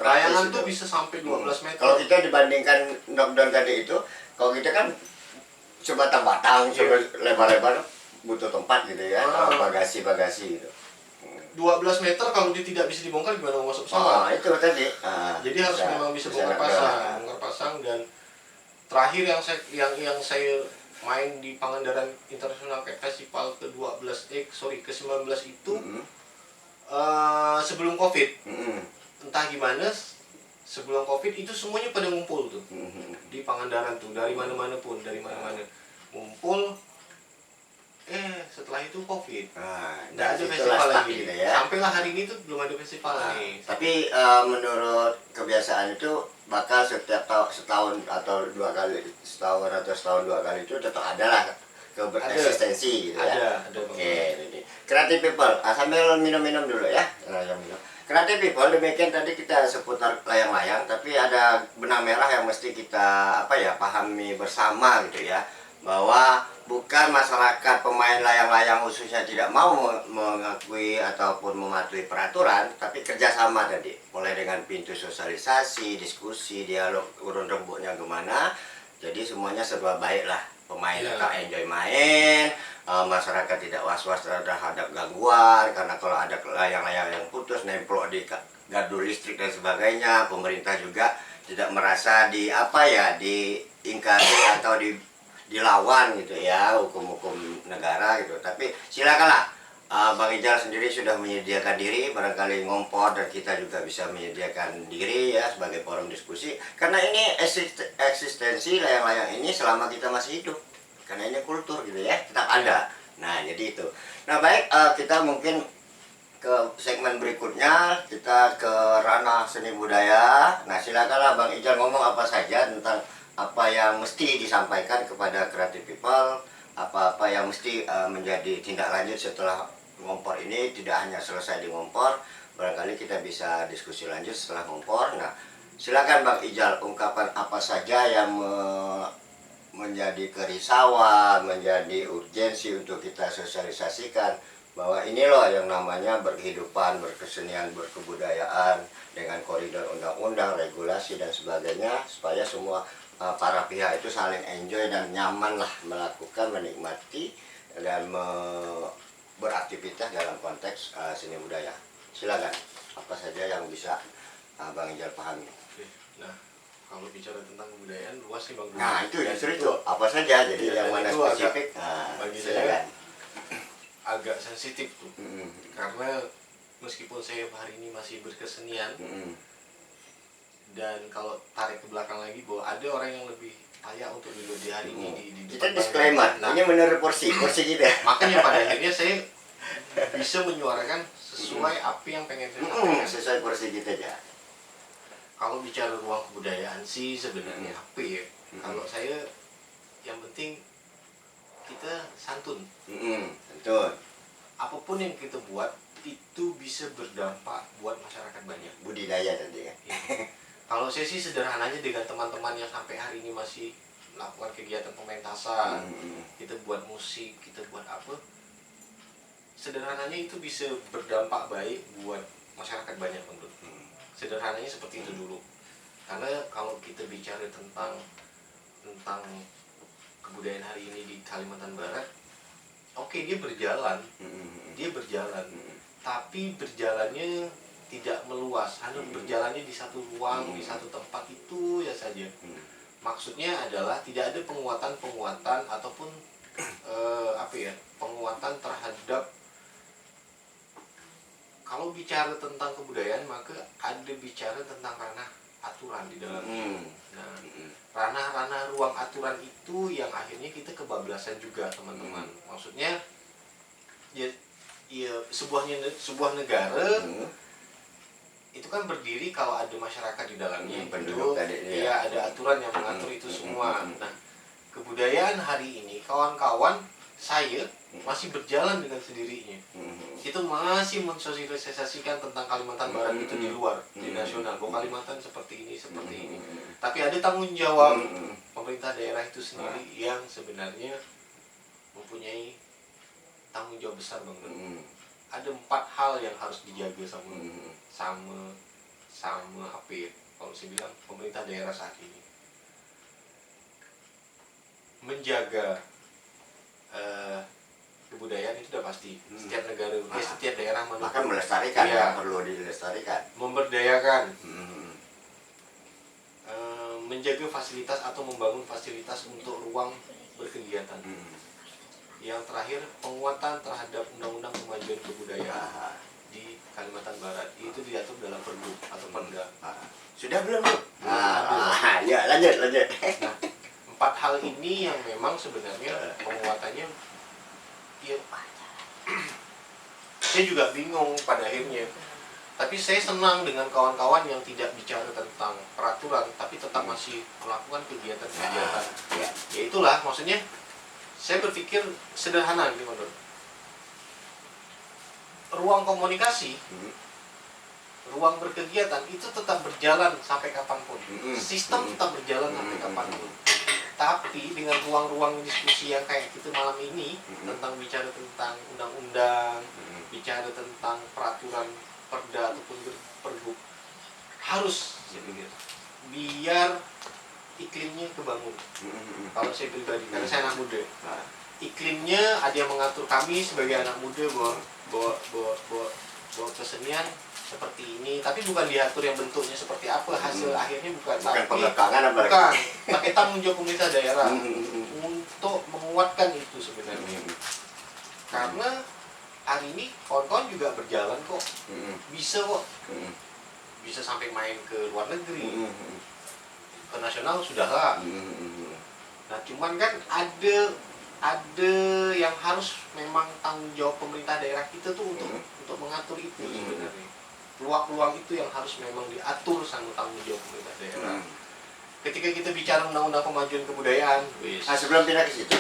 layangan tuh bisa sampai 12 meter. Kalau kita dibandingkan knockdown tadi itu, kalau kita kan sebatang-batang, lebar-lebar butuh tempat gitu ya, bagasi gitu. 12 meter kalau dia tidak bisa dibongkar gimana mau masuk pesawat? Itu tadi. Jadi harus memang bisa bongkar pasang dan terakhir yang saya main di Pangandaran International Festival ke-19 itu sebelum Covid. Entah gimana sebelum Covid itu semuanya pada ngumpul tuh. Di Pangandaran tuh dari mana-mana pun, ngumpul. Setelah itu Covid. Nggak ada festival lagi. Gitu ya. Sampailah hari ini tuh belum ada festival lagi. Tapi menurut kebiasaan itu bakal setiap setahun atau 2 kali, setahun atau setahun 2 kali itu tetap ada lah eksistensi gitu ya. Ada. Oke, ini Creative People. Sambil minum-minum dulu ya. Creative People, demikian tadi kita seputar layang-layang, tapi ada benang merah yang mesti kita pahami bersama gitu ya, bahwa bukan masyarakat pemain layang-layang khususnya tidak mau mengakui ataupun mematuhi peraturan, tapi kerjasama tadi, mulai dengan pintu sosialisasi, diskusi, dialog urun rembuknya gimana, jadi semuanya serba baik lah, pemain tetap enjoy main, masyarakat tidak was-was terhadap gangguan, karena kalau ada layang-layang yang putus, nemplok di gardu listrik dan sebagainya, pemerintah juga tidak merasa diingkari atau dilawan gitu ya, hukum-hukum negara gitu. Tapi silakanlah, Bang Ijal sendiri sudah menyediakan diri, barangkali ngompor dan kita juga bisa menyediakan diri ya sebagai forum diskusi, karena ini eksistensi layang-layang ini selama kita masih hidup, karena ini kultur gitu ya, tetap ada. Nah jadi itu. Nah baik, kita mungkin ke segmen berikutnya, kita ke ranah seni budaya. Nah silakanlah Bang Ijal ngomong apa saja tentang apa yang mesti disampaikan kepada Creative People, apa-apa yang mesti menjadi tindak lanjut setelah ngompor ini. Tidak hanya selesai di ngompor, barangkali kita bisa diskusi lanjut setelah ngompor. Nah silakan Bang Ijal, ungkapan apa saja yang menjadi kerisauan, menjadi urgensi untuk kita sosialisasikan, bahwa ini loh yang namanya berkehidupan, berkesenian, berkebudayaan dengan koridor undang-undang, regulasi dan sebagainya, supaya semua para pihak itu saling enjoy dan nyaman lah melakukan, menikmati dan beraktivitas dalam konteks seni budaya. Silakan, apa saja yang bisa Bang Ijal pahami. Nah, kalau bicara tentang kebudayaan luas nih Bang. Nah itu justru itu apa saja, jadi yang mana spesifik bagi silakan. saya agak sensitif tuh, karena meskipun saya hari ini masih berkesenian, dan kalau tarik ke belakang lagi bahwa ada orang yang lebih layak untuk duduk di hari ini di kita disclaimer, ini menurut porsi kita. Makanya pada akhirnya saya bisa menyuarakan sesuai apa yang pengen saya sampaikan. Sesuai porsi kita aja. Kalau bicara ruang kebudayaan sih sebenarnya apa ya? Kalau saya yang penting kita santun. Santun. Apapun yang kita buat itu bisa berdampak buat masyarakat banyak. Budidaya tadi ya. Ya. Kalau saya sih sederhananya dengan teman-teman yang sampai hari ini masih melakukan kegiatan pementasan, kita buat musik, kita buat apa, sederhananya itu bisa berdampak baik buat masyarakat banyak menurut. Sederhananya seperti itu dulu. Karena kalau kita bicara tentang kebudayaan hari ini di Kalimantan Barat, oke, dia berjalan, tapi berjalannya tidak meluas, hanya berjalannya di satu ruang, di satu tempat itu ya saja. Maksudnya adalah tidak ada penguatan ataupun penguatan terhadap, kalau bicara tentang kebudayaan maka ada bicara tentang ranah aturan di dalamnya. Nah, ranah-ranah ruang aturan itu yang akhirnya kita kebablasan juga, teman-teman. Maksudnya ya sebuah negara itu kan berdiri kalau ada masyarakat di dalamnya, penduduk tadi ya ada aturan yang mengatur itu semua. Nah, kebudayaan hari ini kawan-kawan saya masih berjalan dengan sendirinya. Itu masih mensosialisasikan tentang Kalimantan Barat itu di luar, di nasional. Bahwa Kalimantan seperti ini. Tapi ada tanggung jawab pemerintah daerah itu sendiri yang sebenarnya mempunyai tanggung jawab besar, Bang. Ada 4 hal yang harus dijaga sama apa ya, kalau saya bilang pemerintah daerah saat ini menjaga kebudayaan itu sudah pasti. Setiap negara, setiap daerah bahkan melestarikan, ya, perlu dilestarikan, memberdayakan, menjaga fasilitas atau membangun fasilitas untuk ruang berkegiatan. Yang terakhir, penguatan terhadap undang-undang kemajuan kebudayaan di Kalimantan Barat. Itu diatur dalam Perbu atau Perda. Sudah belum? Ya, lanjut. Nah, 4 hal ini yang memang sebenarnya penguatannya, ya, saya juga bingung pada akhirnya. Tapi saya senang dengan kawan-kawan yang tidak bicara tentang peraturan, tapi tetap masih melakukan kegiatan-kegiatan. Ya itulah, maksudnya saya berpikir sederhana gitu, menurut. Ruang komunikasi, ruang berkegiatan itu tetap berjalan sampai kapanpun. Sistem tetap berjalan sampai kapanpun. Tapi dengan ruang-ruang diskusi yang kayak gitu malam ini, tentang bicara tentang undang-undang, bicara tentang peraturan perda ataupun pergub, harus saya pikir biar iklimnya kebangun. Kalau saya pribadi, karena saya anak muda, iklimnya ada yang mengatur kami sebagai anak muda bawa kesenian seperti ini, tapi bukan diatur yang bentuknya seperti apa, hasil akhirnya bukan pengekangan, bukan, tapi tanggung jawab pemerintah daerah untuk menguatkan itu sebenarnya. Karena hari ini kawan-kawan juga berjalan kok, bisa bisa sampai main ke luar negeri, ke nasional sudah lah. Nah, cuman kan ada yang harus memang tanggung jawab pemerintah daerah kita tuh untuk mengatur itu sebenarnya. Peluang-peluang itu yang harus memang diatur sama tanggung jawab pemerintah daerah. Ketika kita bicara undang-undang kemajuan kebudayaan, sebelum pindah ke situ,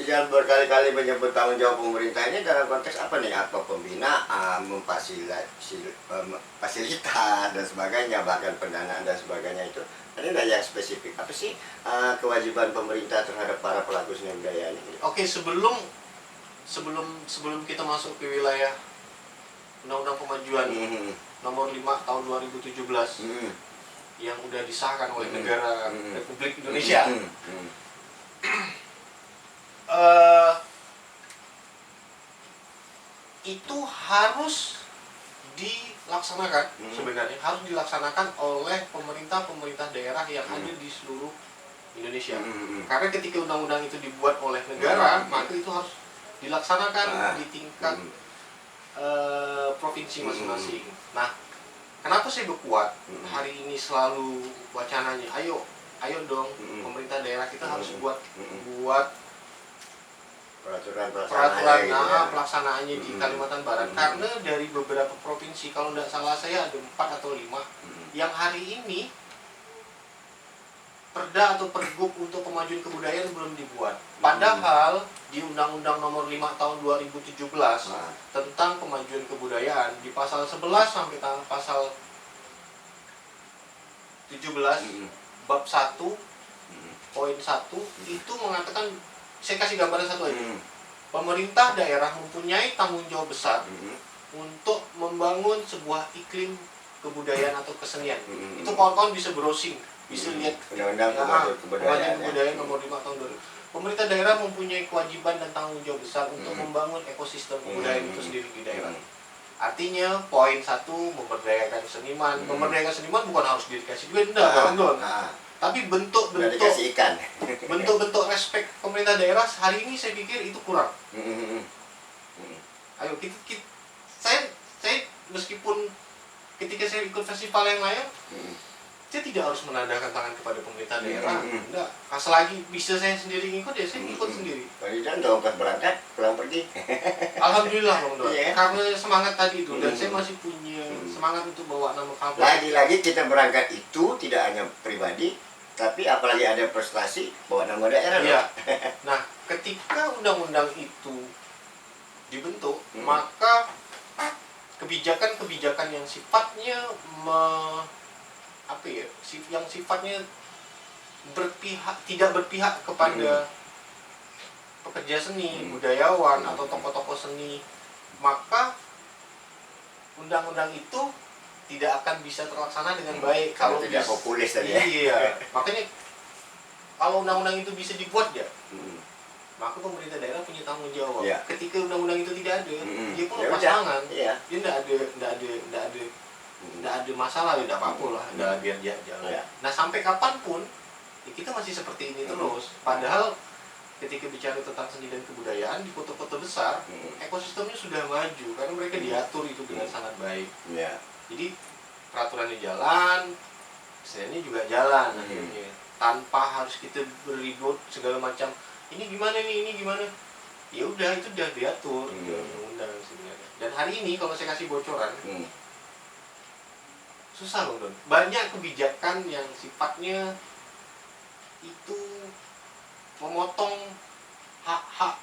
yang berkali-kali menyebut tanggung jawab pemerintah ini dalam konteks apa nih? Apa pembinaan, fasilitas dan sebagainya, bahkan pendanaan dan sebagainya itu. Ada nggak yang spesifik? Apa sih kewajiban pemerintah terhadap para pelaku seni budaya ini? Oke, sebelum kita masuk ke wilayah Undang-Undang Kemajuan nomor 5 tahun 2017 yang udah disahkan oleh negara Republik Indonesia, itu harus dilaksanakan, sebenarnya harus dilaksanakan oleh pemerintah daerah yang ada di seluruh Indonesia. Karena ketika undang-undang itu dibuat oleh negara, maka itu harus dilaksanakan di tingkat provinsi masing-masing. Nah, kenapa saya berkuat hari ini selalu wacananya, ayo dong, pemerintah daerah kita harus buat peraturan pelaksanaannya di Kalimantan Barat. Karena dari beberapa provinsi, kalau tidak salah saya ada 4 atau 5 yang hari ini perda atau pergub untuk kemajuan kebudayaan belum dibuat. Padahal di Undang-Undang Nomor 5 Tahun 2017 tentang kemajuan kebudayaan di pasal 11 sampai pasal 17 bab 1 poin 1 itu mengatakan, saya kasih gambaran satu aja. Pemerintah daerah mempunyai tanggung jawab besar untuk membangun sebuah iklim kebudayaan atau kesenian. Itu kawan-kawan bisa browsing, bisa lihat Undang-Undang Kebudayaan Nomor 5 Tahun 2000. Pemerintah daerah mempunyai kewajiban dan tanggung jawab besar untuk membangun ekosistem kebudayaan itu sendiri di daerah. Artinya poin 1 memberdayakan seniman. Memberdayakan seniman bukan harus dikasih duit, enggak, kawan-kawan. Tapi bentuk-bentuk ikan. bentuk-bentuk respek pemerintah daerah hari ini saya pikir itu kurang. Ayo saya meskipun ketika saya ikut festival yang lain, saya tidak harus menandakan tangan kepada pemerintah daerah. Enggak, selagi bisa saya sendiri ngikut ya saya ikut sendiri. Kalau udah ongkos berangkat, pulang pergi. Alhamdulillah Bang Don. Yeah. Karena semangat tadi itu dan saya masih punya semangat untuk bawa nama kampus. Lagi-lagi kita berangkat itu tidak hanya pribadi, tapi apalagi ada prestasi bawa nama daerah. Iya. Nah, ketika undang-undang itu dibentuk, maka kebijakan-kebijakan yang sifatnya yang sifatnya tidak berpihak kepada pekerja seni, budayawan atau tokoh-tokoh seni, maka undang-undang itu tidak akan bisa terlaksana dengan baik kalau tidak populis tadi ya. Iya, makanya kalau undang-undang itu bisa dibuat ya, maka pemerintah daerah punya tanggung jawab. Ya. Ketika undang-undang itu tidak ada, dia pun Ya lepas udah. tangan. Iya. Dia tidak ada masalah, tidak apa-apa lah, biar dia jalan. Ya. Nah sampai kapanpun ya kita masih seperti ini terus. Padahal ketika bicara tentang seni dan kebudayaan di kota-kota besar, ekosistemnya sudah maju karena mereka diatur itu dengan sangat baik. Ya. Jadi peraturannya jalan, keseniannya juga jalan akhirnya. Tanpa harus kita beribut segala macam. Ini gimana nih, ini gimana? Ya udah itu udah diatur di undang-undang sebenarnya. Dan hari ini kalau saya kasih bocoran, susah loh Don. Banyak kebijakan yang sifatnya itu memotong hak-hak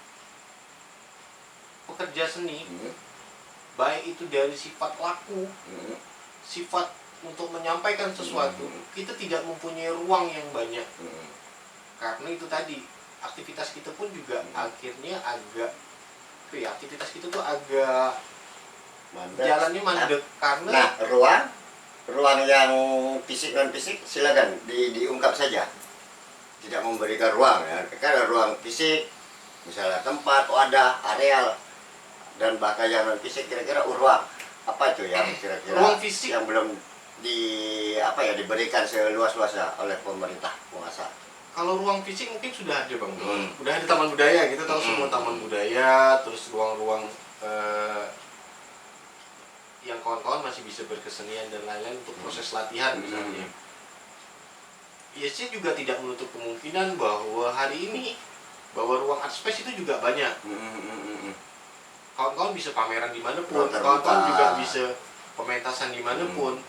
pekerja seni, baik itu dari sifat laku, sifat untuk menyampaikan sesuatu, kita tidak mempunyai ruang yang banyak. Karena itu tadi, aktivitas kita pun juga akhirnya agak, aktivitas kita tuh agak jalannya mandek karena. Nah, ruang yang fisik non fisik silakan diungkap saja. Tidak memberikan ruang ya. Karena ruang fisik misalnya tempat, wadah, areal dan bahkan yang non fisik kira-kira ruang apa itu yang kira-kira ruang fisik yang belum diberikan seluas-luasnya oleh pemerintah penguasa. Kalau ruang fisik mungkin sudah ada Bang Don. Udah ada taman budaya, kita tahu semua taman budaya, terus ruang-ruang yang kawan-kawan masih bisa berkesenian dan lain-lain untuk proses latihan misalnya. Ya sih juga tidak menutup kemungkinan bahwa hari ini bahwa ruang art space itu juga banyak. Kawan-kawan bisa pameran dimanapun, kawan-kawan juga bisa pementasan dimanapun.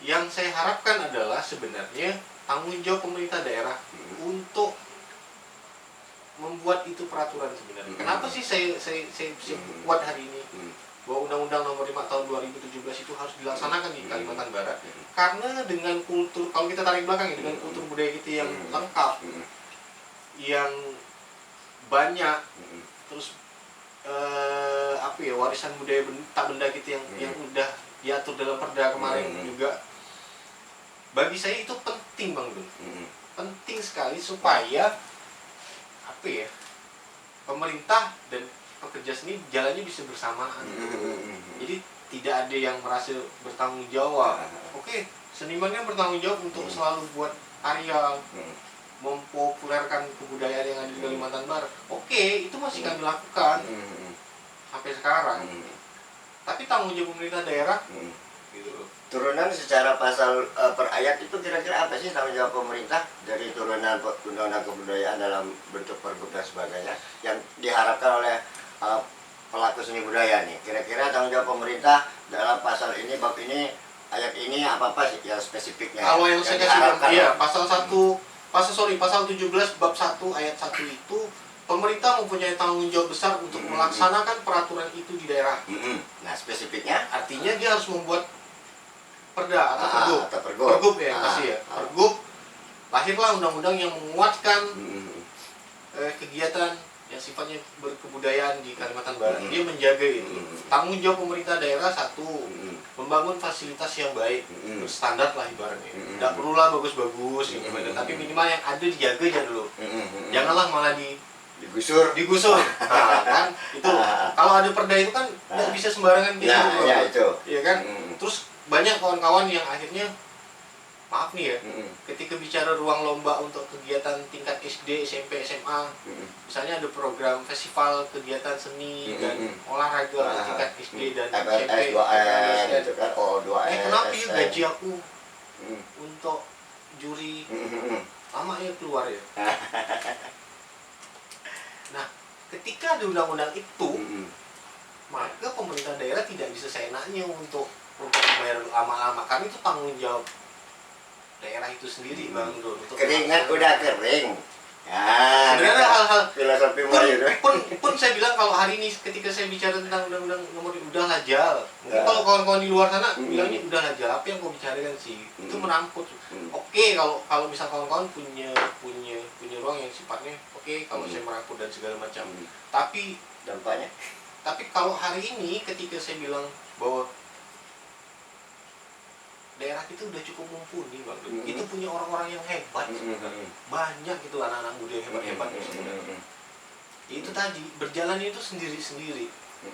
Yang saya harapkan adalah sebenarnya tanggung jawab pemerintah daerah untuk membuat itu peraturan sebenarnya. Kenapa sih saya buat hari ini bahwa Undang-Undang Nomor 5 Tahun 2017 itu harus dilaksanakan di Kalimantan Barat? Karena dengan kultur, kalau kita tarik belakang ya, dengan kultur budaya kita yang lengkap, yang banyak, terus warisan budaya tak benda kita yang udah diatur dalam perda kemarin juga, bagi saya itu penting Bang Dun. Penting sekali supaya pemerintah dan pekerja seni jalannya bisa bersamaan. Jadi tidak ada yang merasa bertanggung jawab. Oke, seniman kan bertanggung jawab untuk selalu buat karya, mempopulerkan kebudayaan yang ada di Kalimantan Barat. Oke, itu masih kami lakukan sampai sekarang. Tapi tanggung jawab pemerintah daerah gitu loh. Turunan secara pasal per ayat itu kira-kira apa sih tanggung jawab pemerintah dari turunan undang-undang kebudayaan dalam bentuk pergub dan sebagainya yang diharapkan oleh pelaku seni budaya nih? Kira-kira tanggung jawab pemerintah dalam pasal ini, bab ini, ayat ini apa sih yang spesifiknya? Kalau yang saya kasih pasal 1 pasal 17 bab 1 ayat 1 itu pemerintah mempunyai tanggung jawab besar untuk melaksanakan peraturan itu di daerah. Nah, spesifiknya Artinya dia harus membuat perda atau pergub. atau pergub. Pergub ya pasti ya. Pergub, lahirlah undang-undang yang menguatkan kegiatan yang sifatnya berkebudayaan di Kalimantan Barat. Dia menjaga itu. Tanggung jawab pemerintah daerah satu, membangun fasilitas yang baik, standar lah ibaratnya. Tidak perlulah bagus-bagus, tapi minimal yang ada dijaga aja dulu. Janganlah malah digusur. Nah, kan itu kalau ada perda itu kan nggak bisa sembarangan gitu. Ya, itu. Iya kan? Terus banyak kawan-kawan yang akhirnya maaf nih ya, ketika bicara ruang lomba untuk kegiatan tingkat SD, SMP, SMA, misalnya ada program festival kegiatan seni dan olahraga tingkat SD dan SMP, gitu kan, kenapa ya gaji aku untuk juri lama ya keluar ya? Nah, ketika ada undang-undang itu, maka pemerintah daerah tidak bisa seenaknya untuk membayar lama-lama, karena itu tanggung jawab daerah itu sendiri, Bang Dul. Keringat udah kering. Ya, sebenarnya hal-hal filosofi Melayu pun saya bilang kalau hari ini ketika saya bicara tentang undang-undang nomor udahlah jal. Mungkin kalau kawan-kawan di luar sana bilangnya udahlah jal, apa yang kau bicarakan sih? Itu menamput. Oke, kalau misal kawan-kawan punya ruang yang sifatnya oke, kalau saya merangkut dan segala macam. Tapi dampaknya. Tapi kalau hari ini ketika saya bilang bahwa daerah itu udah cukup mumpuni, Bang. Itu punya orang-orang yang hebat. Banyak gitu anak-anak muda yang hebat-hebat sebenarnya. Itu tadi berjalannya itu sendiri-sendiri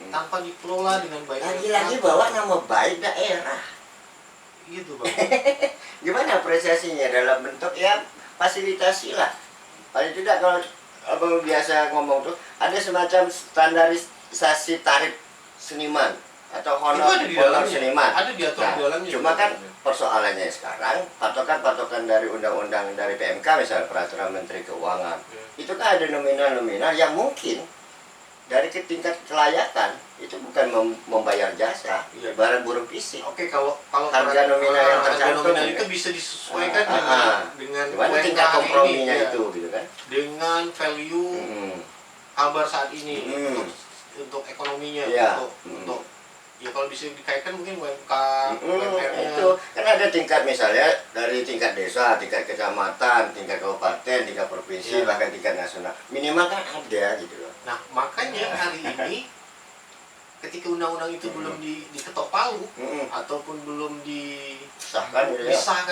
tanpa dikelola dengan baik. Lagi-lagi bawa nama baik daerah. Gitu, Bang. Gimana apresiasinya dalam bentuk ya fasilitasi lah. Paling tidak kalau abang biasa ngomong tuh ada semacam standarisasi tarif seniman atau honor seniman. Ada diatur di dalamnya. Cuma kan persoalannya sekarang patokan dari undang-undang dari PMK misalnya peraturan Menteri Keuangan itu kan ada nominal-nominal yang mungkin dari tingkat kelayakan itu bukan membayar jasa, ibarat buruh fisik. Oke, kalau harga nominal yang tercantum itu bisa disesuaikan dengan tingkat komprominya itu gitu kan, dengan value kabar saat ini untuk ekonominya, untuk ya kalau bisa dikaitkan mungkin UMK, UMR-nya. Itu kan ada tingkat misalnya dari tingkat desa, tingkat kecamatan, tingkat kabupaten, tingkat provinsi, bahkan tingkat nasional. Minimal kan ada gitu loh. Nah, makanya hari ini ketika undang-undang itu belum diketok palu ataupun belum disahkan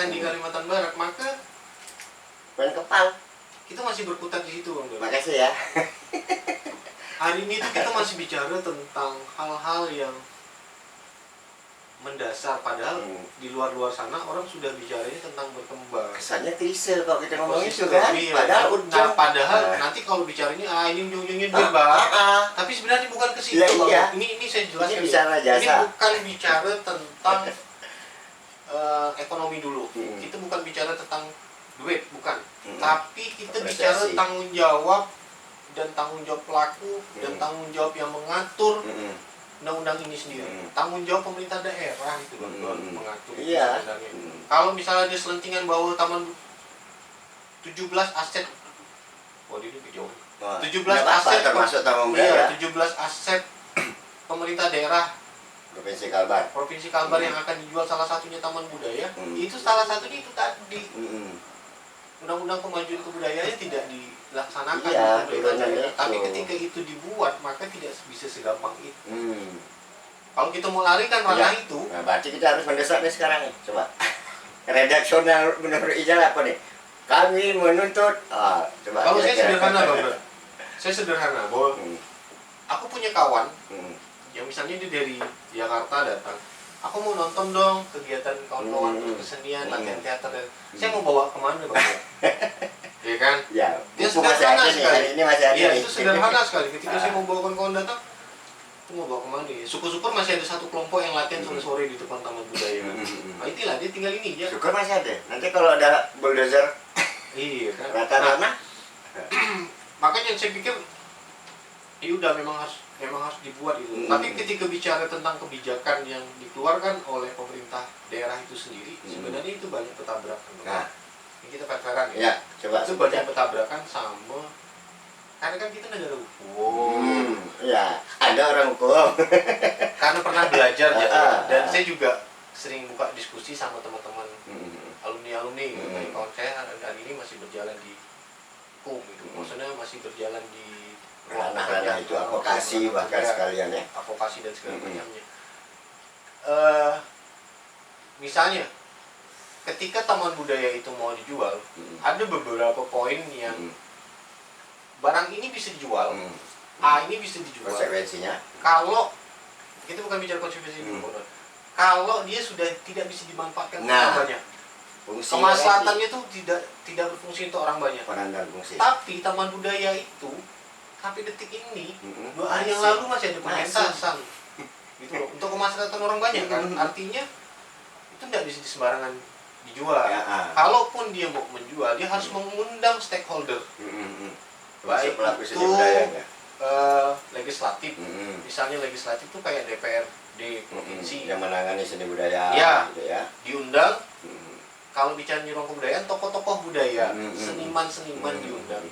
di Kalimantan Barat, maka main kepal. Kita masih berkutat di situ, Bang. Makasih ya. Hari ini tuh kita masih bicara tentang hal-hal yang mendasar, padahal di luar sana orang sudah bicaranya tentang berkembang. Kesannya klise kalau kita ngomong itu kan. Padahal nanti kalau bicaranya ini ujung-ujungnya dia tapi sebenarnya bukan ke situ. Ini saya jelaskan. Ini bukan bicara tentang ekonomi dulu. Kita bukan bicara tentang duit, bukan. Tapi kita bicara tanggung jawab dan tanggung jawab pelaku dan tanggung jawab yang mengatur undang-undang ini sendiri. Tanggung jawab pemerintah daerah itu mengatur sebenarnya. Kalau misalnya dia selentingan bahwa taman 17 aset, ini jauh. 17 aset termasuk taman budaya. 17 aset pemerintah daerah Provinsi Kalbar yang akan dijual, salah satunya taman budaya. Itu salah satunya itu tadi. Undang-undang kemajuan kebudayaan tidak dilaksanakan tapi ketika itu dibuat maka tidak bisa segampang itu. Kalau kita mau larikan ranah itu, nah berarti kita harus mendesak nih sekarang nih, coba redaksional menurut Ijal apa nih? Kami menuntut coba. Kalau saya sederhana, Bang. Saya sederhana bahwa aku punya kawan yang misalnya dia dari Jakarta datang, aku mau nonton dong kegiatan kawan-kawan kesenian, latihan teater. Saya mau bawa kemana, Bang? Iya kan? Ya, dia sederhana sekali. Ini masih ada. Iya, itu sederhana sekali. Ketika saya mau bawa kawan-kawan datang, aku mau bawa kemana ya? Syukur-syukur masih ada satu kelompok yang latihan sore-sore di depan taman budaya. Nah, itulah dia tinggal ini ya. Syukur masih ada. Nanti kalau ada bulldozer, iya kan? Rata-rata. Makanya saya pikir, ya udah memang harus dibuat itu. Tapi ketika bicara tentang kebijakan yang dikeluarkan oleh pemerintah daerah itu sendiri, sebenarnya itu banyak bertabrakan. Nah, kita fair-fairan ya. Ya, coba Itu banyak bertabrakan sama, karena kan kita negara hukum. Ya, ada orang hukum. Karena pernah belajar jadi, dan saya juga sering buka diskusi sama teman-teman alumni gitu. Kayak kawan saya hari ini masih berjalan di hukum gitu. Maksudnya masih berjalan di ranah-ranah itu advokasi bahkan sekalian ya. Advokasi dan segala macamnya. Misalnya ketika taman budaya itu mau dijual, ada beberapa poin yang barang ini bisa dijual, A ini bisa dijual. Konsekuensinya? Kalau kita bukan bicara konsekuensi dulu, kalau dia sudah tidak bisa dimanfaatkan untuk orang banyak, kemaslahatannya itu tidak berfungsi untuk orang banyak. Peran dan fungsi. Tapi taman budaya itu sampai detik ini, 2 hari yang lalu masih ada pementasan, gitu loh, untuk kemaslahatan orang banyak kan. Artinya itu tidak bisa sembarangan dijual. Kalaupun dia mau menjual, dia harus mengundang stakeholder, baik pelaku itu seni budayanya. Legislatif. Misalnya legislatif itu kayak DPRD provinsi yang menangani seni budaya, ya, gitu ya. diundang. Kalau bicara di ruang kebudayaan, tokoh-tokoh budaya, seniman-seniman diundang.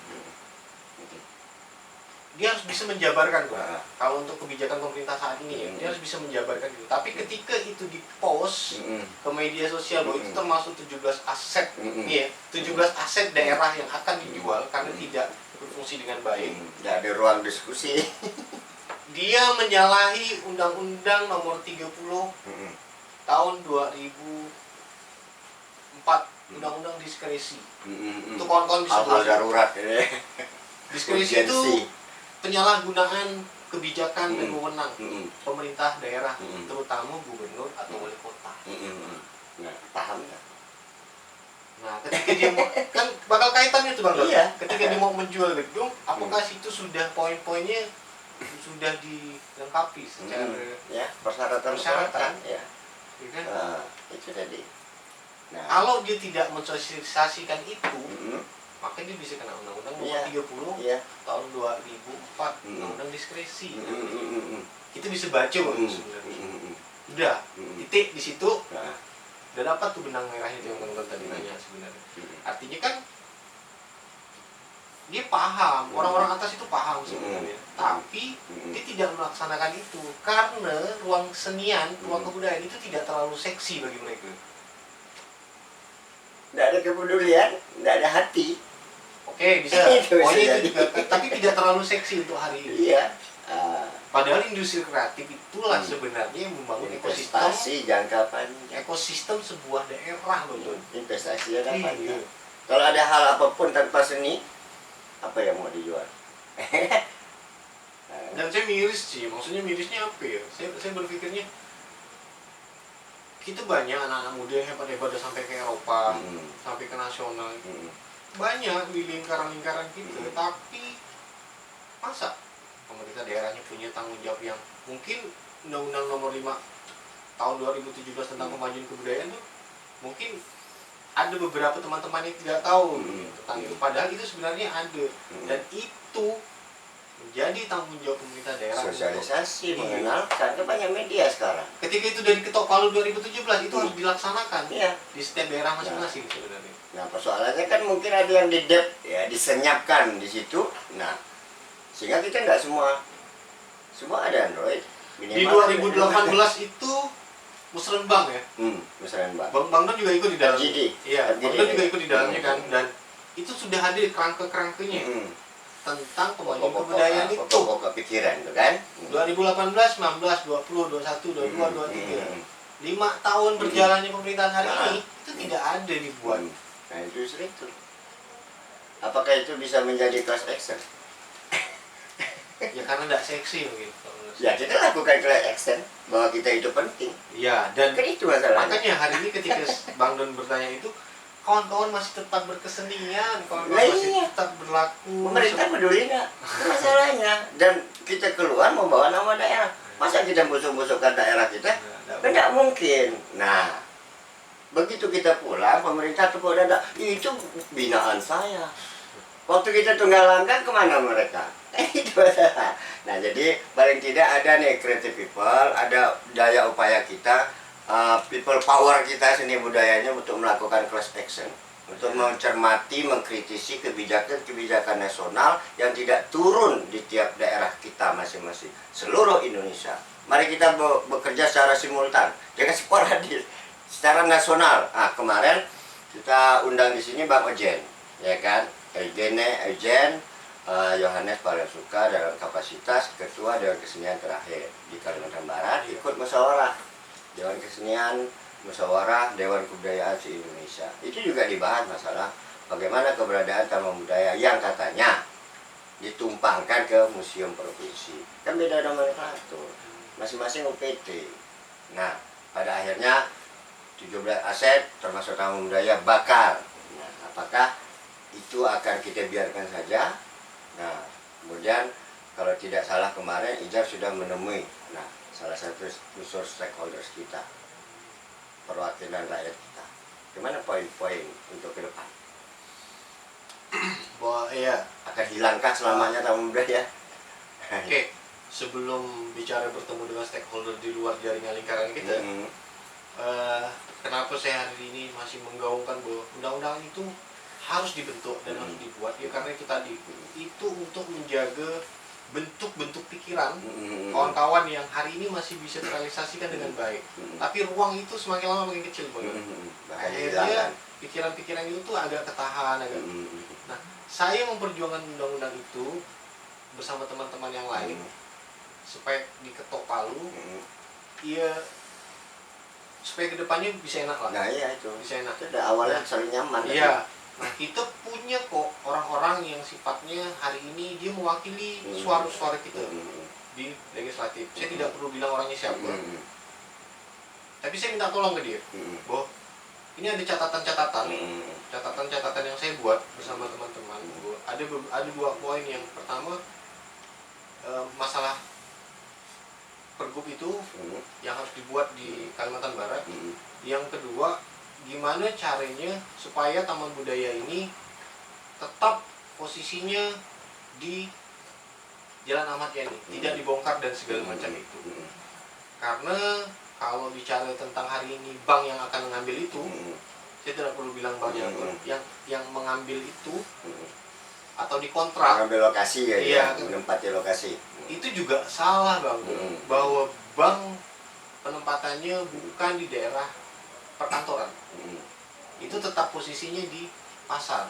Dia harus bisa menjabarkan tuh. Kalau untuk kebijakan pemerintah saat ini ya, dia harus bisa menjabarkan itu. Tapi ketika itu dipost ke media sosial bahwa itu termasuk 17 aset, ya, 17 aset daerah yang akan dijual karena tidak berfungsi dengan baik. Tidak ada ruang diskusi. Dia menyalahi Undang-Undang Nomor 30 tahun 2004, Undang-Undang Diskresi. Itu kawan-kawan bisa hal-hal darurat ya. Diskresi itu penyalahgunaan kebijakan dan wewenang pemerintah daerah, terutama gubernur atau wali kota. Nah, paham nggak? Nah, ketika dia mau, kan bakal kaitannya tuh Bang Dor. Iya. Ketika dia mau menjual gedung, apakah itu sudah poin-poinnya sudah dilengkapi secara ya, persyaratan ya. Kan? Itu tadi. Nah, kalau dia tidak mensosialisasikan itu, maka dia bisa kena Undang-Undang Nomor 30 tahun 2004, Undang-Undang Diskresi. Itu bisa baca sebenarnya. Udah, titik di situ. Udah dapat tuh benang merahnya yang teman-teman tadi nanya sebenarnya. Artinya kan dia paham, orang-orang atas itu paham sebenarnya, tapi dia tidak melaksanakan itu karena ruang kesenian, ruang kebudayaan itu tidak terlalu seksi bagi mereka. Tidak ada kepedulian, tidak ada hati. Oke, bisa. Pokoknya itu juga, tapi tidak terlalu seksi untuk hari ini. Iya. Padahal industri kreatif itulah sebenarnya yang membangun ekosistem. Investasi jangka panjang. Ekosistem sebuah daerah loh. Investasi jangka panjang. Kalau ada hal apapun tanpa seni, apa yang mau dijual? Dan saya miris sih, maksudnya mirisnya apa ya? Saya berpikirnya kita banyak anak-anak muda yang hebat-hebat udah sampai ke Eropa, sampai ke nasional, banyak di lingkaran-lingkaran kita, tapi masa pemerintah daerahnya punya tanggung jawab yang mungkin Undang-Undang Nomor 5 tahun 2017 tentang kemajuan kebudayaan tuh mungkin ada beberapa teman-teman yang tidak tahu tentang itu, padahal itu sebenarnya ada, dan itu menjadi tanggung jawab pemerintah daerah. Sosialisasi, mengenalkan, ke banyak media sekarang. Ketika itu dari Ketok Palu 2017 itu harus dilaksanakan di setiap daerah masing-masing sebenarnya. Nah, persoalannya kan mungkin ada yang disenyapkan di situ. Nah, sehingga kita nggak semua ada Android. Minimal di 2018 itu Musrenbang ya. Musrenbang. Bang Don juga ikut di dalamnya. Iya, Bang Don juga ikut di dalamnya kan, dan itu sudah hadir kerangka-kerangkanya tentang kemajuan kebudayaan itu. Pokok pikiran itu kan. 2018, 19, 20, 21, 22, 23. 5 tahun berjalannya pemerintahan hari ini itu tidak ada dibuat. Nah, justru itu. Apakah itu bisa menjadi class action? Ya karena tidak seksi mungkin. Ya kita lakukan class action bahwa kita itu penting. Ya, dan kan itu masalahnya. Makanya hari ini ketika Bang Don bertanya itu, kawan-kawan masih tetap berkesenian, kawan-kawan masih tetap berlaku. Pemerintah peduli nggak? Itu masalahnya. Dan kita keluar membawa nama daerah. Masa kita busuk-busukkan daerah kita? Tidak mungkin. Nah, begitu kita pulang, pemerintah tepuk dada, itu binaan saya. Waktu kita tunggal langkah, kemana mereka? Itu masalah. Nah, jadi paling tidak ada nih creative people, ada daya upaya kita, people power kita seni budayanya untuk melakukan class action untuk mencermati, mengkritisi kebijakan-kebijakan nasional yang tidak turun di tiap daerah kita masing-masing, seluruh Indonesia. Mari kita bekerja secara simultan, jangan sporadis, secara nasional. Nah, kemarin kita undang di sini Bang Ojen, ya kan, Eugen Yohanes Palasuka dalam kapasitas Ketua Dewan Kesenian terakhir di Kalimantan Barat, ikut musyawarah Dewan Kesenian, musyawarah Dewan Kebudayaan se-Indonesia. Itu juga dibahas masalah bagaimana keberadaan taman budaya yang katanya ditumpangkan ke museum provinsi. Kan beda nomenklatur, masing-masing UPT. Nah, pada akhirnya 17 aset termasuk taman budaya bakal. Nah, apakah itu akan kita biarkan saja? Nah, kemudian kalau tidak salah kemarin Ijar sudah menemui salah satu unsur stakeholders kita, perwakilan rakyat kita. Gimana poin-poin untuk ke depan? Bahwa iya, Akan hilangkah selamanya taman budaya? oke, sebelum bicara bertemu dengan stakeholder di luar jaringan lingkaran kita, kenapa saya hari ini masih menggaungkan bahwa undang-undang itu harus dibentuk dan harus dibuat, ya karena kita itu untuk menjaga bentuk-bentuk pikiran kawan-kawan yang hari ini masih bisa terrealisasikan dengan baik, tapi ruang itu semakin lama makin kecil banget. Akhirnya pikiran-pikiran itu tuh agak ketahan, agak. Nah, saya memperjuangkan undang-undang itu bersama teman-teman yang lain supaya diketok palu, ya supaya kedepannya bisa enak lah. Nah iya itu, Bisa enak. itu udah awalnya saling nyaman. Iya. Nah, kita punya kok orang-orang yang sifatnya hari ini dia mewakili suara-suara kita di legislatif. Saya tidak perlu bilang orangnya siapa. Tapi saya minta tolong ke dia bahwa ini ada catatan yang saya buat bersama teman-teman. Ada dua poin. Yang pertama, masalah pergub itu yang harus dibuat di Kalimantan Barat. Yang kedua, gimana caranya supaya taman budaya ini tetap posisinya di Jalan Ahmad Yani, tidak dibongkar dan segala macam itu. Karena kalau bicara tentang hari ini bank yang akan mengambil itu, saya tidak perlu bilang bank yang mengambil itu atau dikontrak, mengambil lokasi ya, iya, menempati lokasi. Itu juga salah bang, bahwa bank penempatannya bukan di daerah perkantoran, itu tetap posisinya di pasar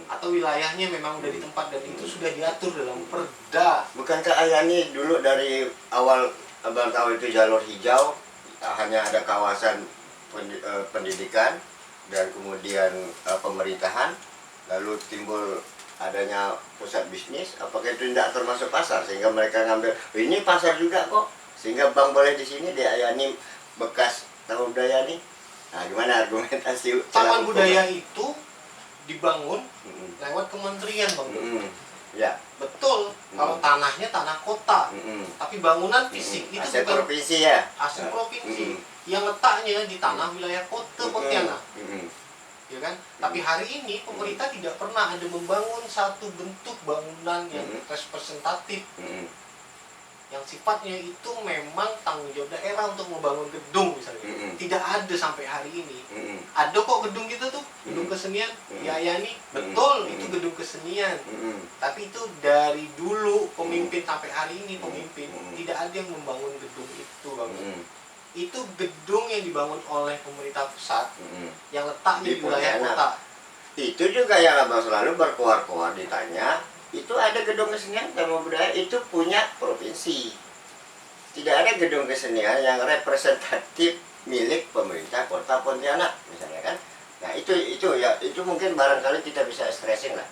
atau wilayahnya memang udah di tempat dan itu sudah diatur dalam perda. Bukankah Ayani dulu dari awal abang tahu itu jalur hijau, hanya ada kawasan pendidikan dan kemudian pemerintahan, lalu timbul adanya pusat bisnis, apakah itu tidak termasuk pasar sehingga mereka ngambil ini pasar juga kok, sehingga bank boleh di sini di Ayani bekas taman budaya nih. Nah, gimana argumentasi taman budaya itu dibangun lewat kementerian bang? Ya betul. Kalau tanahnya tanah kota, tapi bangunan fisik itu aset bukan provinsi ya, aset provinsi yang letaknya di tanah wilayah kota Pontianak, ya kan? Tapi hari ini pemerintah tidak pernah ada membangun satu bentuk bangunan yang representatif, yang sifatnya itu memang tanggung jawab daerah untuk membangun gedung misalnya. Tidak ada sampai hari ini. Ada kok gedung gitu tuh, gedung kesenian Yayani, betul itu gedung kesenian. Tapi itu dari dulu pemimpin sampai hari ini pemimpin tidak ada yang membangun gedung itu bang. Itu gedung yang dibangun oleh pemerintah pusat yang letaknya di wilayah kota. Itu juga yang abang selalu berkoar-koar ditanya, itu ada gedung kesenian taman budaya itu punya provinsi. Tidak ada gedung kesenian yang representatif milik pemerintah kota Pontianak misalnya kan. Nah itu mungkin barangkali kita bisa stressing lah.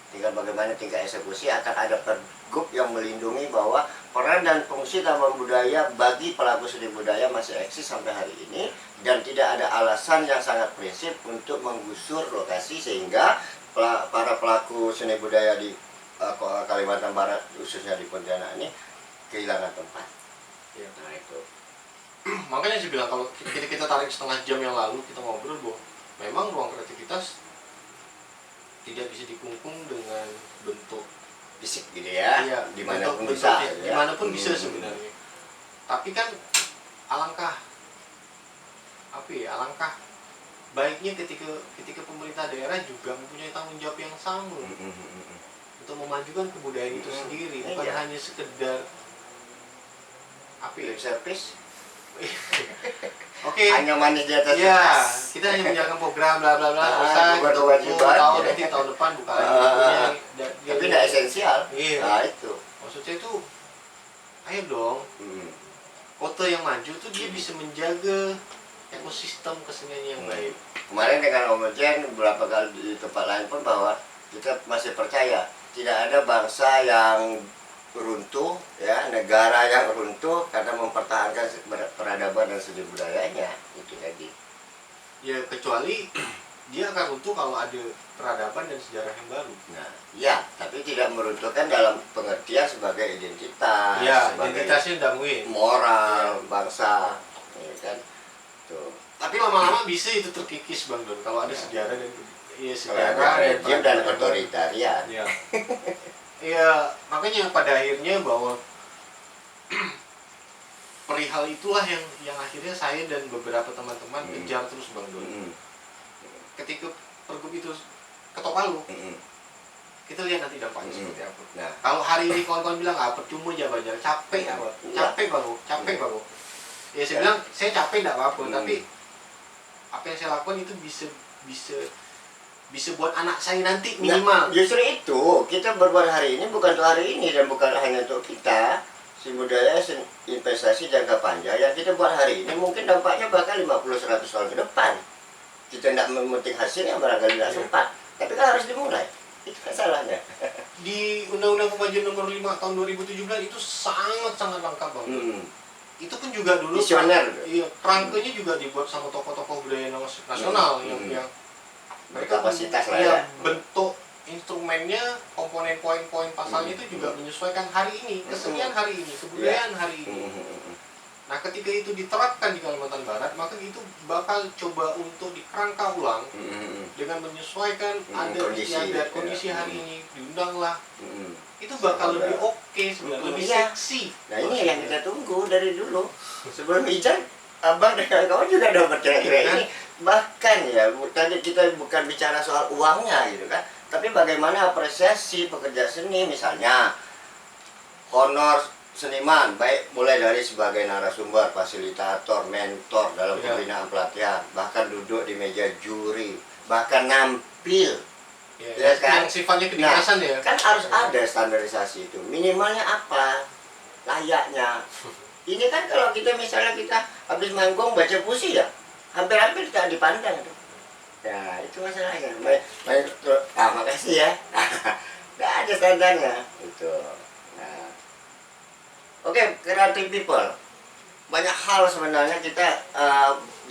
Tinggal bagaimana tingkat eksekusi, akan ada pergub yang melindungi bahwa peran dan fungsi taman budaya bagi pelaku seni budaya masih eksis sampai hari ini dan tidak ada alasan yang sangat prinsip untuk menggusur lokasi sehingga para pelaku seni budaya di Kalimantan Barat khususnya di Pontianak ini kehilangan tempat. Ya. Nah itu. Makanya saya bilang kalau kita tarik setengah jam yang lalu kita ngobrol bahwa memang ruang kreativitas tidak bisa dikungkung dengan bentuk Fisik gitu ya, iya, dimanapun bentuk, bisa. dimanapun bisa sebenarnya. Tapi kan alangkah baiknya ketika pemerintah daerah juga mempunyai tanggung jawab yang sama untuk memajukan kebudayaan itu sendiri, bukan Iya. hanya sekedar apa ya? Lip service. Oke. Hanya manis di atas Ya, kertas. kita hanya menjalankan program bla bla bla, selesai. bukan kewajiban. Tahun nanti tahun depan buka lagi bukunya. Tapi tidak esensial. Iya. Nah itu. Maksudnya itu, ayo dong. Kota yang maju tuh dia bisa menjaga ekosistem kesenian yang baik. Kemarin dengan Om Jen beberapa kali di tempat lain pun bahwa kita masih percaya tidak ada bangsa yang runtuh, ya, negara yang runtuh karena mempertahankan peradaban dan seni budayanya. Itu tadi. Ya kecuali dia akan runtuh kalau ada peradaban dan sejarah yang baru. Nah, ya, tapi tidak meruntuhkan dalam pengertian sebagai identitas, Ya, sebagai identitasnya tidak mungkin. moral bangsa, ya kan? Tuh. Tapi lama-lama bisa itu terkikis Bang Don kalau ada sejarah dan sejarah Rejim dan peradaban. otoritarian. Ya. Ya, makanya pada akhirnya bahwa perihal itulah yang akhirnya saya dan beberapa teman-teman kejar terus Bang Don. Ketika pergub itu ketok palu, kita lihat nanti dampaknya seperti apa. Nah, Kalau hari ini kawan-kawan bilang percuma jalan-jalan, capek apa? Capek Bang. Ya saya bilang saya capek tidak apa-apa, tapi apa yang saya lakukan itu bisa buat anak saya nanti minimal. Nah, justru itu kita berbuat hari ini bukan untuk hari ini dan bukan hanya untuk kita. Si budaya investasi jangka panjang yang kita buat hari ini mungkin dampaknya bahkan 50-100 tahun ke depan. Kita tidak memetik hasilnya barangkali tidak sempat, tapi kan harus dimulai. Itu masalahnya. Di Undang-Undang Pemajuan Nomor 5 tahun 2017 itu sangat-sangat lengkap Bang. Itu pun juga dulu Visioner. iya, kerangkanya juga dibuat sama tokoh-tokoh budaya nasional yang mereka Kapasitas lah ya, ya. bentuk instrumennya, komponen poin-poin pasalnya itu juga menyesuaikan hari ini, kesenian hari ini, kebudayaan hari ini. Nah, ketika itu diterapkan di Kalimantan Barat, maka itu bakal coba untuk dikerangka ulang dengan menyesuaikan adat istiadat kondisi hari ini, diundanglah. Itu bakal lebih oke sebenarnya, lebih Iya. seksi. Nah ini yang kita tunggu dari dulu. Sebelum Ijan, Abang dan kawan juga udah berkira-kira ini. Bahkan ya, tadi kita bukan bicara soal uangnya gitu kan, tapi bagaimana apresiasi pekerja seni, misalnya honor seniman, baik mulai dari sebagai narasumber, fasilitator, mentor dalam pembinaan pelatihan, bahkan duduk di meja juri, bahkan nampil. Ya kan? Yang sifatnya kedinasan ya. Kan harus ada standarisasi itu. Minimalnya apa? Layaknya. Ini kan kalau kita misalnya kita habis manggung baca puisi ya, hampir-hampir tidak dipandang tuh. Ya, itu masalahnya. Makasih ya. Nggak ada standarnya. Itu. Nah. Oke, creative people. Banyak hal sebenarnya kita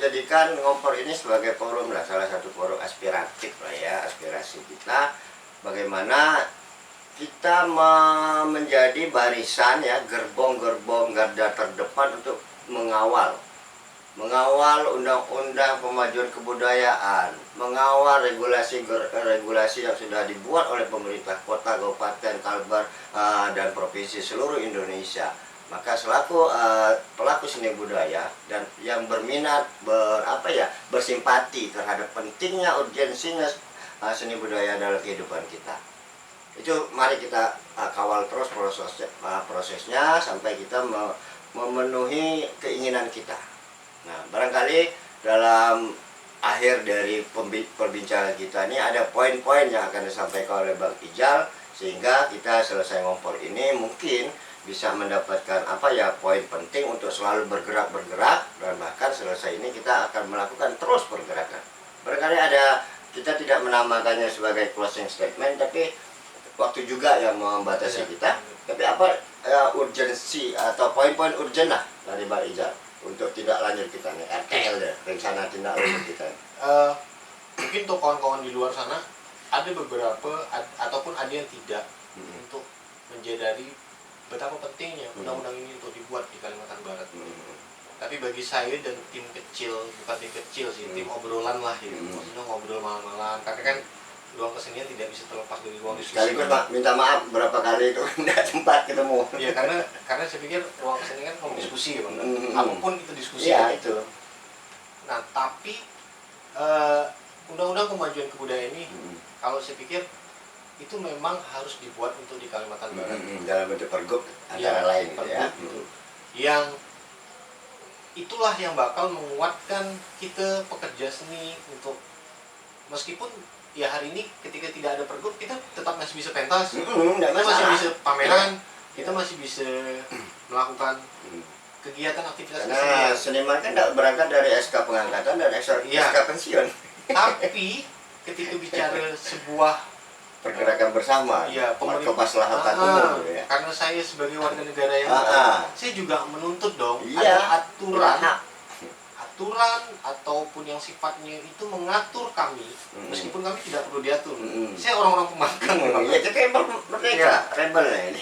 jadikan ngompor ini sebagai forum lah, salah satu forum aspiratif lah ya, aspirasi kita. Bagaimana kita menjadi barisan ya, gerbong-gerbong garda terdepan untuk mengawal undang-undang pemajuan kebudayaan, mengawal regulasi yang sudah dibuat oleh pemerintah kota, kabupaten, kalbar, dan provinsi seluruh Indonesia. Maka selaku pelaku seni budaya dan yang berminat bersimpati terhadap pentingnya urgensinya seni budaya dalam kehidupan kita, itu mari kita kawal terus prosesnya sampai kita memenuhi keinginan kita. Nah, barangkali dalam akhir dari perbincangan kita ini ada poin-poin yang akan disampaikan oleh Bang Ijal, sehingga kita selesai ngompor ini mungkin bisa mendapatkan poin penting untuk selalu bergerak dan bahkan selesai ini kita akan melakukan terus pergerakan. Barangkali kita tidak menamakannya sebagai closing statement, tapi waktu juga yang membatasi kita. Tapi urgensi atau poin-poin urgen lah dari Bang Ijal untuk tidak lanjut kita nih, RTL deh, rencana tindak lanjut kita. Mungkin untuk kawan-kawan di luar sana ada beberapa ataupun ada yang tidak untuk menjadari betapa pentingnya undang-undang ini untuk dibuat di Kalimantan Barat. Tapi bagi saya dan tim kecil, bukan tim kecil sih, tim obrolan lah gitu. Maksudnya ngobrol malam-malam, karena kan ruang kesenian tidak bisa terlepas dari ruang diskusi. Sekaligus Pak, minta maaf berapa kali itu tidak sempat ketemu. Iya, karena saya pikir ruang kesenian kan ruang diskusi ya Bang. Apapun itu diskusi. Iya, itu. Nah, tapi undang-undang kemajuan kebudayaan ini, kalau saya pikir itu memang harus dibuat untuk di Kalimantan Barat. Dalam bentuk pergub antara lain gitu ya. Gitu. Yang itulah yang bakal menguatkan kita pekerja seni untuk, meskipun ya hari ini ketika tidak ada pergub kita tetap masih bisa pentas, kita masih bisa pameran, kita masih bisa melakukan kegiatan aktivitas Karena kesenian. seniman kan tidak berangkat dari SK pengangkatan dan SK pensiun. Tapi ketika bicara sebuah Pergerakan bersama, ya kemaslahatan umum gitu ya. karena saya sebagai warga negara yang saya juga menuntut dong Iya, ada aturan hak. aturan ataupun yang sifatnya itu mengatur kami, meskipun kami tidak perlu diatur. Saya orang-orang pemakan. Iya, kita yang merdeka, rebel ya ini.